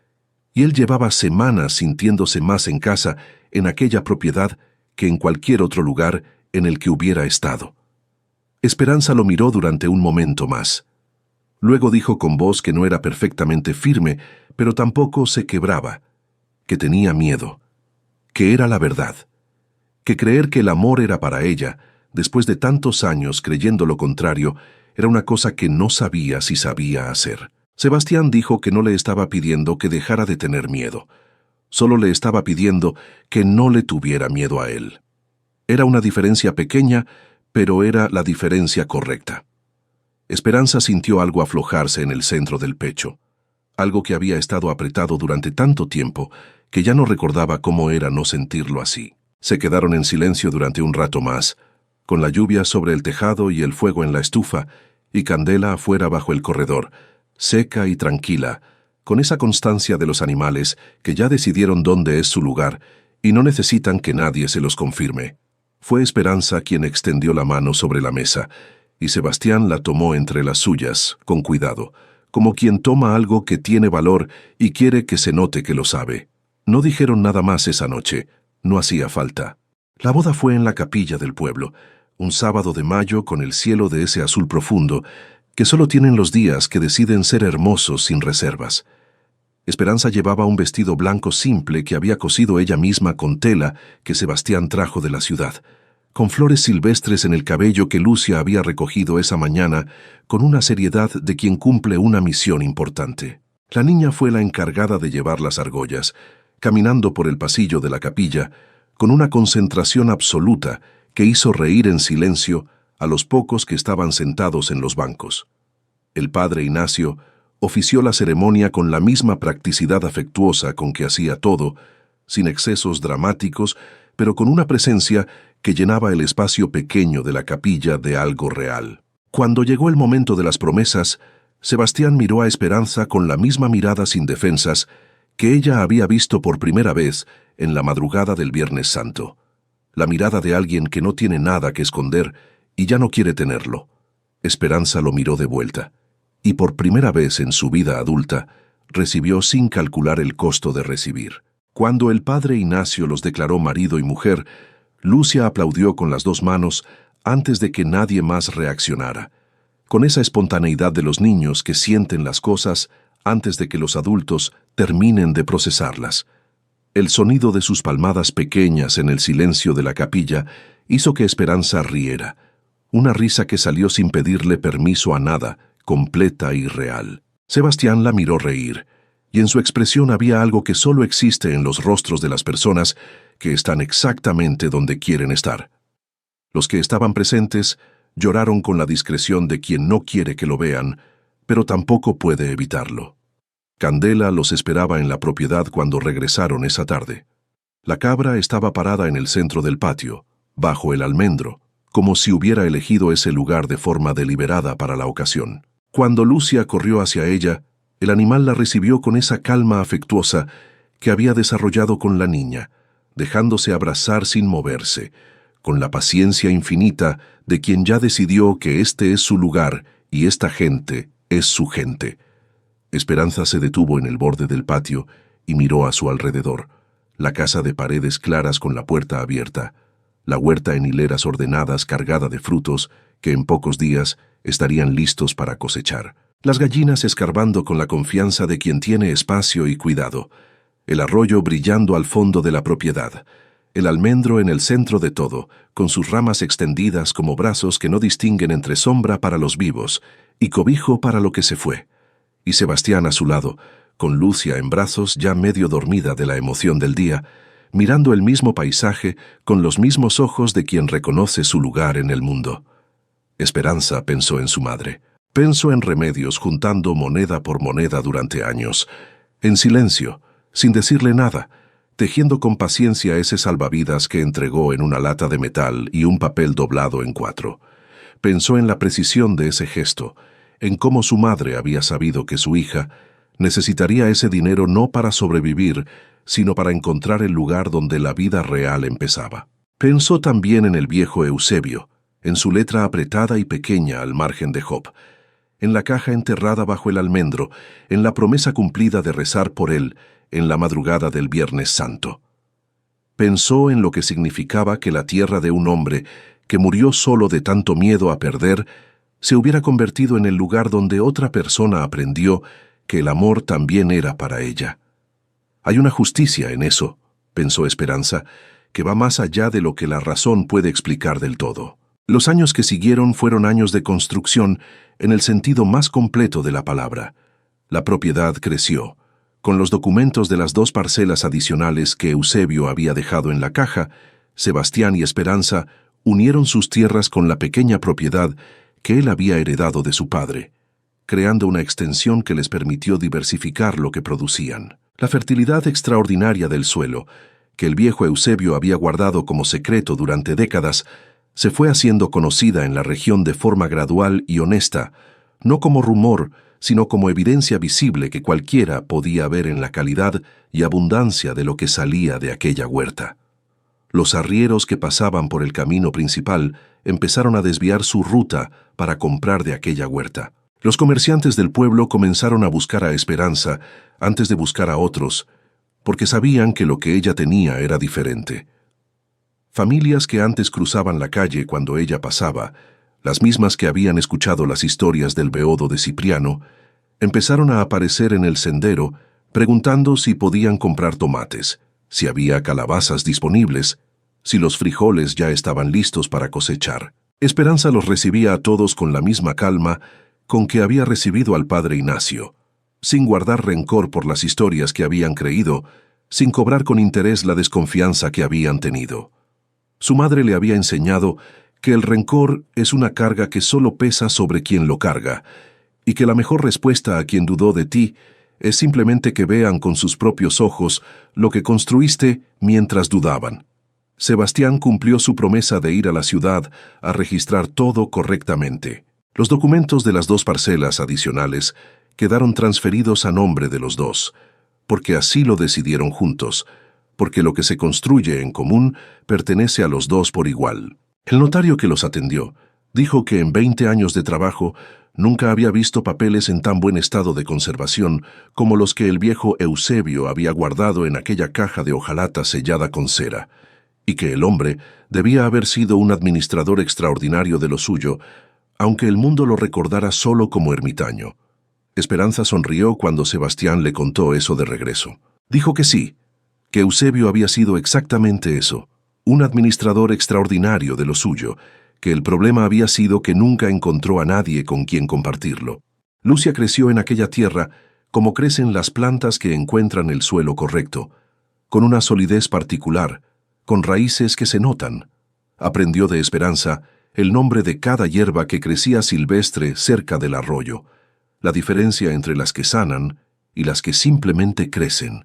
y él llevaba semanas sintiéndose más en casa en aquella propiedad que en cualquier otro lugar en el que hubiera estado. Esperanza lo miró durante un momento más. Luego dijo con voz que no era perfectamente firme, pero tampoco se quebraba, que tenía miedo, que era la verdad, que creer que el amor era para ella, después de tantos años creyendo lo contrario, era una cosa que no sabía si sabía hacer. Sebastián dijo que no le estaba pidiendo que dejara de tener miedo, solo le estaba pidiendo que no le tuviera miedo a él. Era una diferencia pequeña, pero era la diferencia correcta. Esperanza sintió algo aflojarse en el centro del pecho, algo que había estado apretado durante tanto tiempo que ya no recordaba cómo era no sentirlo así. Se quedaron en silencio durante un rato más, con la lluvia sobre el tejado y el fuego en la estufa, y Candela afuera bajo el corredor, seca y tranquila, con esa constancia de los animales que ya decidieron dónde es su lugar y no necesitan que nadie se los confirme. Fue Esperanza quien extendió la mano sobre la mesa, y Sebastián la tomó entre las suyas, con cuidado, como quien toma algo que tiene valor y quiere que se note que lo sabe. No dijeron nada más esa noche, no hacía falta. La boda fue en la capilla del pueblo, un sábado de mayo con el cielo de ese azul profundo que solo tienen los días que deciden ser hermosos sin reservas. Esperanza llevaba un vestido blanco simple que había cosido ella misma con tela que Sebastián trajo de la ciudad, con flores silvestres en el cabello que Lucia había recogido esa mañana con una seriedad de quien cumple una misión importante. La niña fue la encargada de llevar las argollas, caminando por el pasillo de la capilla, con una concentración absoluta que hizo reír en silencio a los pocos que estaban sentados en los bancos. El padre Ignacio ofició la ceremonia con la misma practicidad afectuosa con que hacía todo, sin excesos dramáticos, pero con una presencia que llenaba el espacio pequeño de la capilla de algo real. Cuando llegó el momento de las promesas, Sebastián miró a Esperanza con la misma mirada sin defensas que ella había visto por primera vez en la madrugada del Viernes Santo. La mirada de alguien que no tiene nada que esconder y ya no quiere tenerlo. Esperanza lo miró de vuelta, y por primera vez en su vida adulta, recibió sin calcular el costo de recibir. Cuando el padre Ignacio los declaró marido y mujer, Lucia aplaudió con las dos manos antes de que nadie más reaccionara, con esa espontaneidad de los niños que sienten las cosas antes de que los adultos terminen de procesarlas. El sonido de sus palmadas pequeñas en el silencio de la capilla hizo que Esperanza riera, una risa que salió sin pedirle permiso a nada, completa y real. Sebastián la miró reír, y en su expresión había algo que solo existe en los rostros de las personas que están exactamente donde quieren estar. Los que estaban presentes lloraron con la discreción de quien no quiere que lo vean, pero tampoco puede evitarlo. Candela los esperaba en la propiedad cuando regresaron esa tarde. La cabra estaba parada en el centro del patio, bajo el almendro, como si hubiera elegido ese lugar de forma deliberada para la ocasión. Cuando Lucia corrió hacia ella, el animal la recibió con esa calma afectuosa que había desarrollado con la niña, dejándose abrazar sin moverse, con la paciencia infinita de quien ya decidió que este es su lugar y esta gente es su gente. Esperanza se detuvo en el borde del patio y miró a su alrededor, la casa de paredes claras con la puerta abierta, la huerta en hileras ordenadas cargada de frutos que en pocos días estarían listos para cosechar, las gallinas escarbando con la confianza de quien tiene espacio y cuidado, el arroyo brillando al fondo de la propiedad, el almendro en el centro de todo, con sus ramas extendidas como brazos que no distinguen entre sombra para los vivos y cobijo para lo que se fue, y Sebastián a su lado, con Lucia en brazos ya medio dormida de la emoción del día, mirando el mismo paisaje con los mismos ojos de quien reconoce su lugar en el mundo. Esperanza pensó en su madre, pensó en Remedios juntando moneda por moneda durante años, en silencio, sin decirle nada, tejiendo con paciencia ese salvavidas que entregó en una lata de metal y un papel doblado en 4. Pensó en la precisión de ese gesto, en cómo su madre había sabido que su hija necesitaría ese dinero no para sobrevivir, sino para encontrar el lugar donde la vida real empezaba. Pensó también en el viejo Eusebio, en su letra apretada y pequeña al margen de Job, en la caja enterrada bajo el almendro, en la promesa cumplida de rezar por él en la madrugada del Viernes Santo. Pensó en lo que significaba que la tierra de un hombre que murió solo de tanto miedo a perder se hubiera convertido en el lugar donde otra persona aprendió que el amor también era para ella. Hay una justicia en eso, pensó Esperanza, que va más allá de lo que la razón puede explicar del todo. Los años que siguieron fueron años de construcción en el sentido más completo de la palabra. La propiedad creció. Con los documentos de las 2 parcelas adicionales que Eusebio había dejado en la caja, Sebastián y Esperanza unieron sus tierras con la pequeña propiedad que él había heredado de su padre, creando una extensión que les permitió diversificar lo que producían. La fertilidad extraordinaria del suelo, que el viejo Eusebio había guardado como secreto durante décadas, se fue haciendo conocida en la región de forma gradual y honesta, no como rumor, sino como evidencia visible que cualquiera podía ver en la calidad y abundancia de lo que salía de aquella huerta. Los arrieros que pasaban por el camino principal empezaron a desviar su ruta para comprar de aquella huerta. Los comerciantes del pueblo comenzaron a buscar a Esperanza antes de buscar a otros, porque sabían que lo que ella tenía era diferente. Familias que antes cruzaban la calle cuando ella pasaba, las mismas que habían escuchado las historias del beodo de Cipriano, empezaron a aparecer en el sendero preguntando si podían comprar tomates, si había calabazas disponibles, si los frijoles ya estaban listos para cosechar. Esperanza los recibía a todos con la misma calma con que había recibido al padre Ignacio, sin guardar rencor por las historias que habían creído, sin cobrar con interés la desconfianza que habían tenido. Su madre le había enseñado que el rencor es una carga que solo pesa sobre quien lo carga, y que la mejor respuesta a quien dudó de ti es simplemente que vean con sus propios ojos lo que construiste mientras dudaban. Sebastián cumplió su promesa de ir a la ciudad a registrar todo correctamente. Los documentos de las 2 parcelas adicionales quedaron transferidos a nombre de los dos, porque así lo decidieron juntos, porque lo que se construye en común pertenece a los dos por igual. El notario que los atendió dijo que en 20 años de trabajo nunca había visto papeles en tan buen estado de conservación como los que el viejo Eusebio había guardado en aquella caja de hojalata sellada con cera, y que el hombre debía haber sido un administrador extraordinario de lo suyo, aunque el mundo lo recordara solo como ermitaño. Esperanza sonrió cuando Sebastián le contó eso de regreso. Dijo que sí, que Eusebio había sido exactamente eso, un administrador extraordinario de lo suyo, que el problema había sido que nunca encontró a nadie con quien compartirlo. Lucia creció en aquella tierra como crecen las plantas que encuentran el suelo correcto, con una solidez particular, con raíces que se notan. Aprendió de Esperanza el nombre de cada hierba que crecía silvestre cerca del arroyo, la diferencia entre las que sanan y las que simplemente crecen,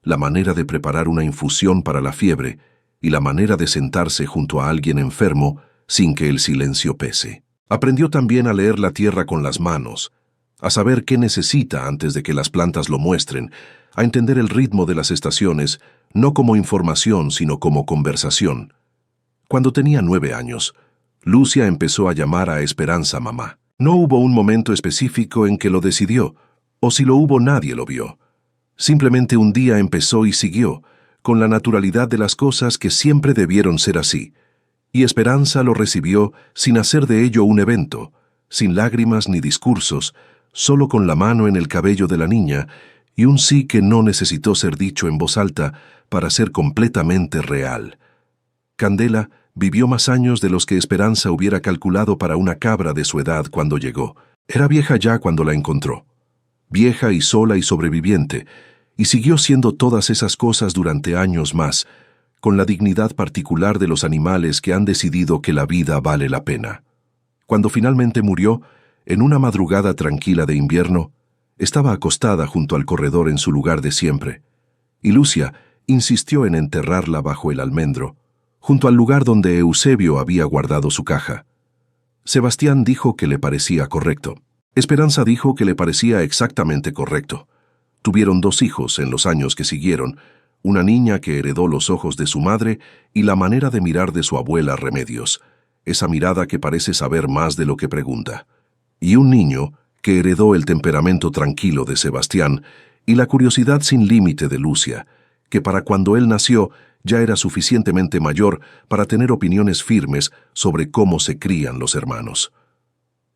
la manera de preparar una infusión para la fiebre y la manera de sentarse junto a alguien enfermo sin que el silencio pese. Aprendió también a leer la tierra con las manos, a saber qué necesita antes de que las plantas lo muestren, a entender el ritmo de las estaciones, no como información sino como conversación. Cuando tenía 9 años, Lucia empezó a llamar a Esperanza mamá. No hubo un momento específico en que lo decidió, o si lo hubo nadie lo vio. Simplemente un día empezó y siguió, con la naturalidad de las cosas que siempre debieron ser así. Y Esperanza lo recibió sin hacer de ello un evento, sin lágrimas ni discursos, solo con la mano en el cabello de la niña y un sí que no necesitó ser dicho en voz alta para ser completamente real. Candela vivió más años de los que Esperanza hubiera calculado para una cabra de su edad cuando llegó. Era vieja ya cuando la encontró. Vieja y sola y sobreviviente, y siguió siendo todas esas cosas durante años más, con la dignidad particular de los animales que han decidido que la vida vale la pena. Cuando finalmente murió, en una madrugada tranquila de invierno, estaba acostada junto al corredor en su lugar de siempre, y Lucia insistió en enterrarla bajo el almendro, junto al lugar donde Eusebio había guardado su caja. Sebastián dijo que le parecía correcto. Esperanza dijo que le parecía exactamente correcto. Tuvieron 2 hijos en los años que siguieron, una niña que heredó los ojos de su madre y la manera de mirar de su abuela Remedios, esa mirada que parece saber más de lo que pregunta, y un niño que heredó el temperamento tranquilo de Sebastián y la curiosidad sin límite de Lucia, que para cuando él nació ya era suficientemente mayor para tener opiniones firmes sobre cómo se crían los hermanos.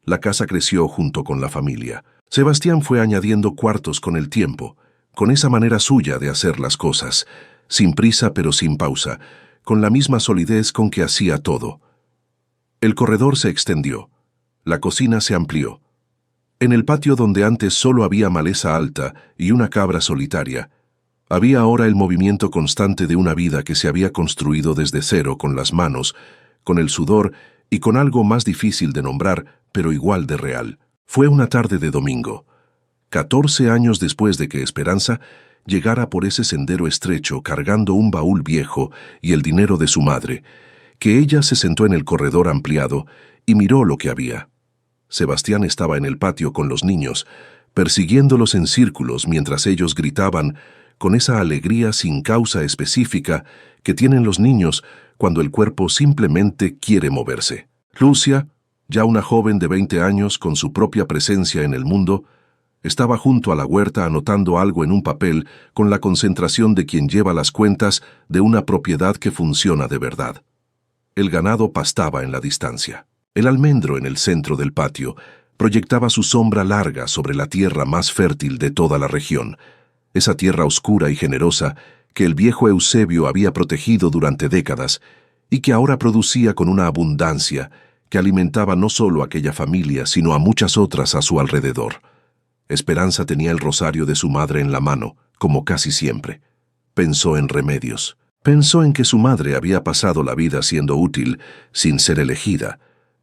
La casa creció junto con la familia. Sebastián fue añadiendo cuartos con el tiempo, con esa manera suya de hacer las cosas, sin prisa pero sin pausa, con la misma solidez con que hacía todo. El corredor se extendió, la cocina se amplió. En el patio donde antes solo había maleza alta y una cabra solitaria, había ahora el movimiento constante de una vida que se había construido desde cero con las manos, con el sudor y con algo más difícil de nombrar, pero igual de real. Fue una tarde de domingo, 14 años después de que Esperanza llegara por ese sendero estrecho cargando un baúl viejo y el dinero de su madre, que ella se sentó en el corredor ampliado y miró lo que había. Sebastián estaba en el patio con los niños, persiguiéndolos en círculos mientras ellos gritaban con esa alegría sin causa específica que tienen los niños cuando el cuerpo simplemente quiere moverse. Lucia, Ya una joven de 20 años, con su propia presencia en el mundo, estaba junto a la huerta anotando algo en un papel con la concentración de quien lleva las cuentas de una propiedad que funciona de verdad. El ganado pastaba en la distancia. El almendro en el centro del patio proyectaba su sombra larga sobre la tierra más fértil de toda la región, esa tierra oscura y generosa que el viejo Eusebio había protegido durante décadas y que ahora producía con una abundancia que alimentaba no solo a aquella familia, sino a muchas otras a su alrededor. Esperanza tenía el rosario de su madre en la mano, como casi siempre. Pensó en Remedios. Pensó en que su madre había pasado la vida siendo útil, sin ser elegida,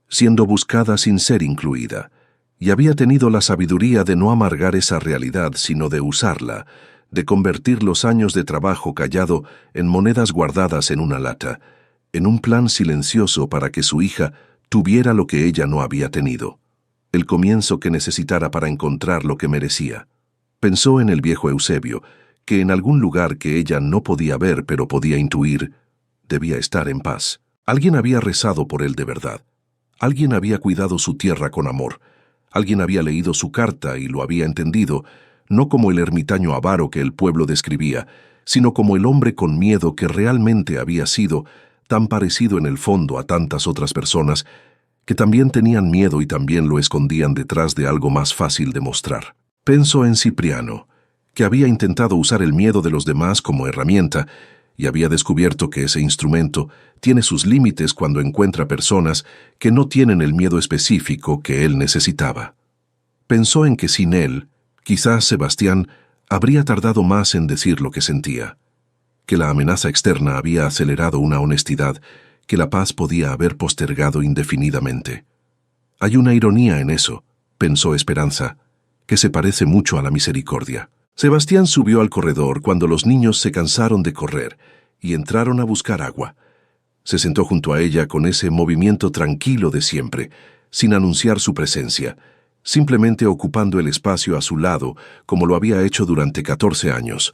siendo buscada sin ser incluida, y había tenido la sabiduría de no amargar esa realidad, sino de usarla, de convertir los años de trabajo callado en monedas guardadas en una lata, en un plan silencioso para que su hija tuviera lo que ella no había tenido, el comienzo que necesitara para encontrar lo que merecía. Pensó en el viejo Eusebio, que en algún lugar que ella no podía ver pero podía intuir, debía estar en paz. Alguien había rezado por él de verdad. Alguien había cuidado su tierra con amor. Alguien había leído su carta y lo había entendido, no como el ermitaño avaro que el pueblo describía, sino como el hombre con miedo que realmente había sido, tan parecido en el fondo a tantas otras personas, que también tenían miedo y también lo escondían detrás de algo más fácil de mostrar. Pensó en Cipriano, que había intentado usar el miedo de los demás como herramienta, y había descubierto que ese instrumento tiene sus límites cuando encuentra personas que no tienen el miedo específico que él necesitaba. Pensó en que sin él, quizás Sebastián habría tardado más en decir lo que sentía, que la amenaza externa había acelerado una honestidad que la paz podía haber postergado indefinidamente. Hay una ironía en eso, pensó Esperanza, que se parece mucho a la misericordia. Sebastián subió al corredor cuando los niños se cansaron de correr y entraron a buscar agua. Se sentó junto a ella con ese movimiento tranquilo de siempre, sin anunciar su presencia, simplemente ocupando el espacio a su lado como lo había hecho durante 14 años,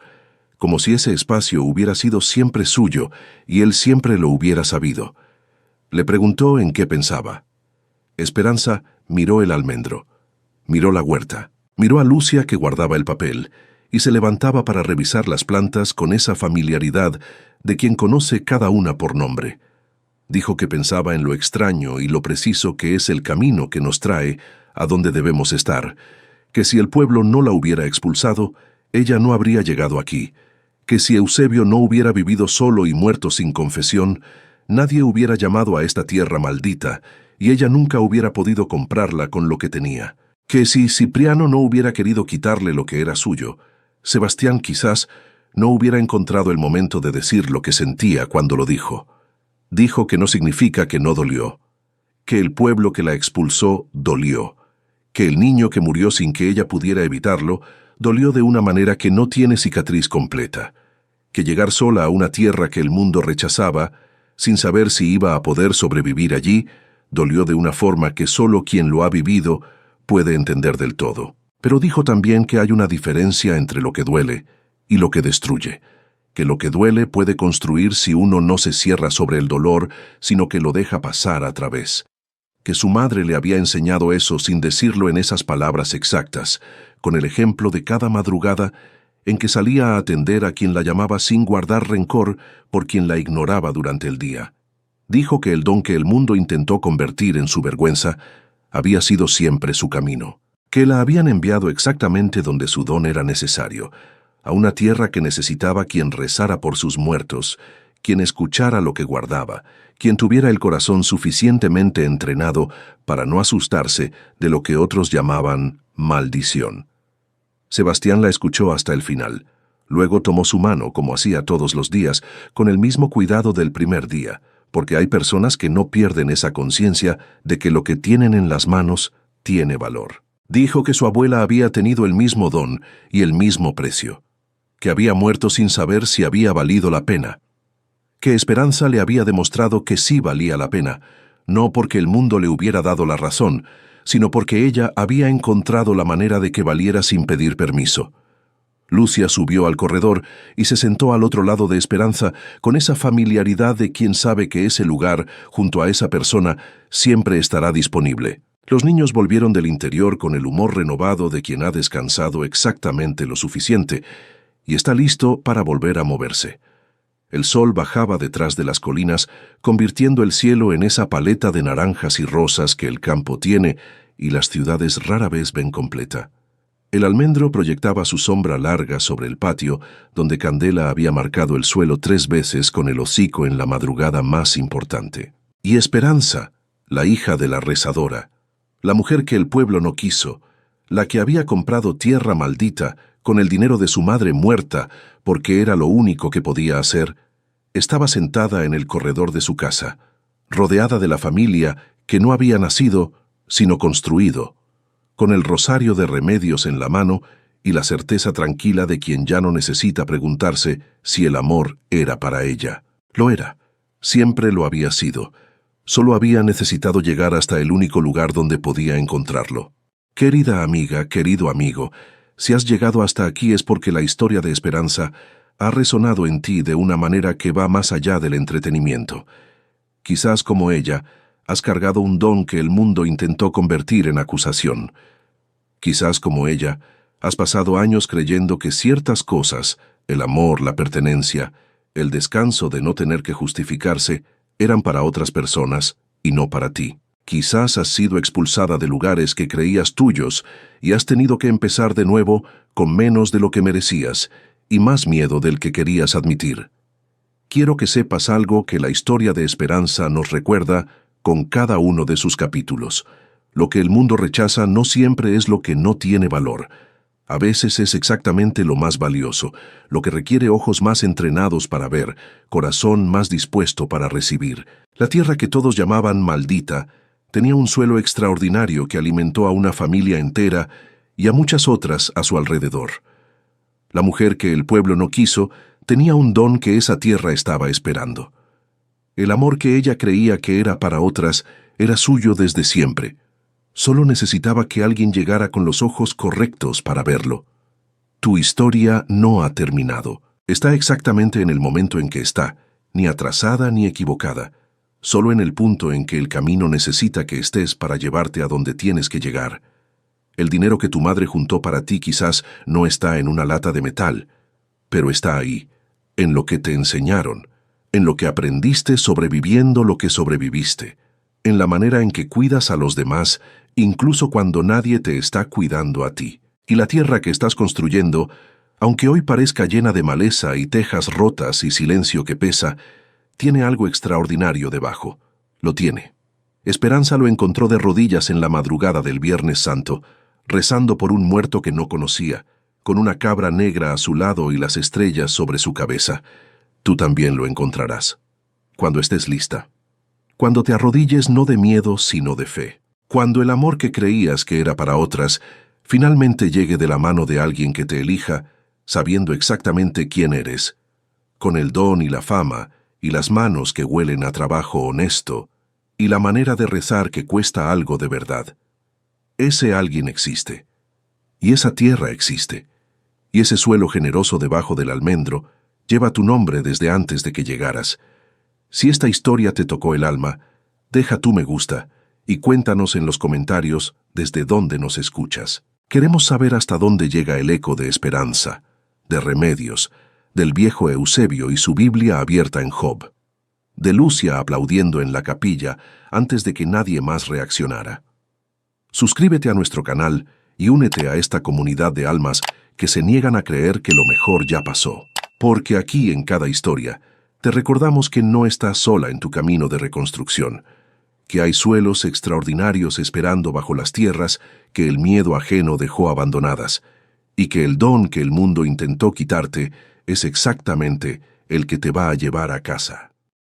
como si ese espacio hubiera sido siempre suyo y él siempre lo hubiera sabido. Le preguntó en qué pensaba. Esperanza miró el almendro, miró la huerta, miró a Lucia que guardaba el papel y se levantaba para revisar las plantas con esa familiaridad de quien conoce cada una por nombre. Dijo que pensaba en lo extraño y lo preciso que es el camino que nos trae a donde debemos estar, que si el pueblo no la hubiera expulsado, ella no habría llegado aquí, que si Eusebio no hubiera vivido solo y muerto sin confesión, nadie hubiera llamado a esta tierra maldita y ella nunca hubiera podido comprarla con lo que tenía, que si Cipriano no hubiera querido quitarle lo que era suyo, Sebastián quizás no hubiera encontrado el momento de decir lo que sentía cuando lo dijo. Dijo que no significa que no dolió, que el pueblo que la expulsó dolió, que el niño que murió sin que ella pudiera evitarlo dolió de una manera que no tiene cicatriz completa, que llegar sola a una tierra que el mundo rechazaba, sin saber si iba a poder sobrevivir allí, dolió de una forma que solo quien lo ha vivido puede entender del todo. Pero dijo también que hay una diferencia entre lo que duele y lo que destruye, que lo que duele puede construir si uno no se cierra sobre el dolor, sino que lo deja pasar a través. Que su madre le había enseñado eso sin decirlo en esas palabras exactas, con el ejemplo de cada madrugada en que salía a atender a quien la llamaba sin guardar rencor por quien la ignoraba durante el día. Dijo que el don que el mundo intentó convertir en su vergüenza había sido siempre su camino, que la habían enviado exactamente donde su don era necesario, a una tierra que necesitaba quien rezara por sus muertos, quien escuchara lo que guardaba, quien tuviera el corazón suficientemente entrenado para no asustarse de lo que otros llamaban maldición. Sebastián la escuchó hasta el final. Luego tomó su mano, como hacía todos los días, con el mismo cuidado del primer día, porque hay personas que no pierden esa conciencia de que lo que tienen en las manos tiene valor. Dijo que su abuela había tenido el mismo don y el mismo precio, que había muerto sin saber si había valido la pena, que Esperanza le había demostrado que sí valía la pena, no porque el mundo le hubiera dado la razón, sino porque ella había encontrado la manera de que valiera sin pedir permiso. Lucia subió al corredor y se sentó al otro lado de Esperanza con esa familiaridad de quien sabe que ese lugar, junto a esa persona, siempre estará disponible. Los niños volvieron del interior con el humor renovado de quien ha descansado exactamente lo suficiente y está listo para volver a moverse. El sol bajaba detrás de las colinas, convirtiendo el cielo en esa paleta de naranjas y rosas que el campo tiene y las ciudades rara vez ven completa. El almendro proyectaba su sombra larga sobre el patio, donde Candela había marcado el suelo 3 veces con el hocico en la madrugada más importante. Y Esperanza, la hija de la rezadora, la mujer que el pueblo no quiso, la que había comprado tierra maldita con el dinero de su madre muerta, porque era lo único que podía hacer, estaba sentada en el corredor de su casa, rodeada de la familia que no había nacido, sino construido, con el rosario de remedios en la mano y la certeza tranquila de quien ya no necesita preguntarse si el amor era para ella. Lo era, siempre lo había sido. Solo había necesitado llegar hasta el único lugar donde podía encontrarlo. Querida amiga, querido amigo, si has llegado hasta aquí es porque la historia de Esperanza ha resonado en ti de una manera que va más allá del entretenimiento. Quizás como ella, has cargado un don que el mundo intentó convertir en acusación. Quizás como ella, has pasado años creyendo que ciertas cosas, el amor, la pertenencia, el descanso de no tener que justificarse, eran para otras personas y no para ti. Quizás has sido expulsada de lugares que creías tuyos y has tenido que empezar de nuevo con menos de lo que merecías y más miedo del que querías admitir. Quiero que sepas algo que la historia de Esperanza nos recuerda con cada uno de sus capítulos. Lo que el mundo rechaza no siempre es lo que no tiene valor. A veces es exactamente lo más valioso, lo que requiere ojos más entrenados para ver, corazón más dispuesto para recibir. La tierra que todos llamaban maldita tenía un suelo extraordinario que alimentó a una familia entera y a muchas otras a su alrededor. La mujer que el pueblo no quiso tenía un don que esa tierra estaba esperando. El amor que ella creía que era para otras era suyo desde siempre. Solo necesitaba que alguien llegara con los ojos correctos para verlo. Tu historia no ha terminado. Está exactamente en el momento en que está, ni atrasada ni equivocada, solo en el punto en que el camino necesita que estés para llevarte a donde tienes que llegar. El dinero que tu madre juntó para ti quizás no está en una lata de metal, pero está ahí, en lo que te enseñaron, en lo que aprendiste sobreviviendo lo que sobreviviste, en la manera en que cuidas a los demás, incluso cuando nadie te está cuidando a ti. Y la tierra que estás construyendo, aunque hoy parezca llena de maleza y tejas rotas y silencio que pesa, tiene algo extraordinario debajo. Lo tiene. Esperanza lo encontró de rodillas en la madrugada del Viernes Santo, rezando por un muerto que no conocía, con una cabra negra a su lado y las estrellas sobre su cabeza. Tú también lo encontrarás. Cuando estés lista. Cuando te arrodilles no de miedo, sino de fe. Cuando el amor que creías que era para otras, finalmente llegue de la mano de alguien que te elija, sabiendo exactamente quién eres, con el don y la fama, y las manos que huelen a trabajo honesto, y la manera de rezar que cuesta algo de verdad. Ese alguien existe. Y esa tierra existe. Y ese suelo generoso debajo del almendro lleva tu nombre desde antes de que llegaras. Si esta historia te tocó el alma, deja tu me gusta y cuéntanos en los comentarios desde dónde nos escuchas. Queremos saber hasta dónde llega el eco de Esperanza, de Remedios, del viejo Eusebio y su Biblia abierta en Job, de Lucia aplaudiendo en la capilla antes de que nadie más reaccionara. Suscríbete a nuestro canal y únete a esta comunidad de almas que se niegan a creer que lo mejor ya pasó. Porque aquí, en cada historia, te recordamos que no estás sola en tu camino de reconstrucción, que hay suelos extraordinarios esperando bajo las tierras que el miedo ajeno dejó abandonadas, y que el don que el mundo intentó quitarte es exactamente el que te va a llevar a casa.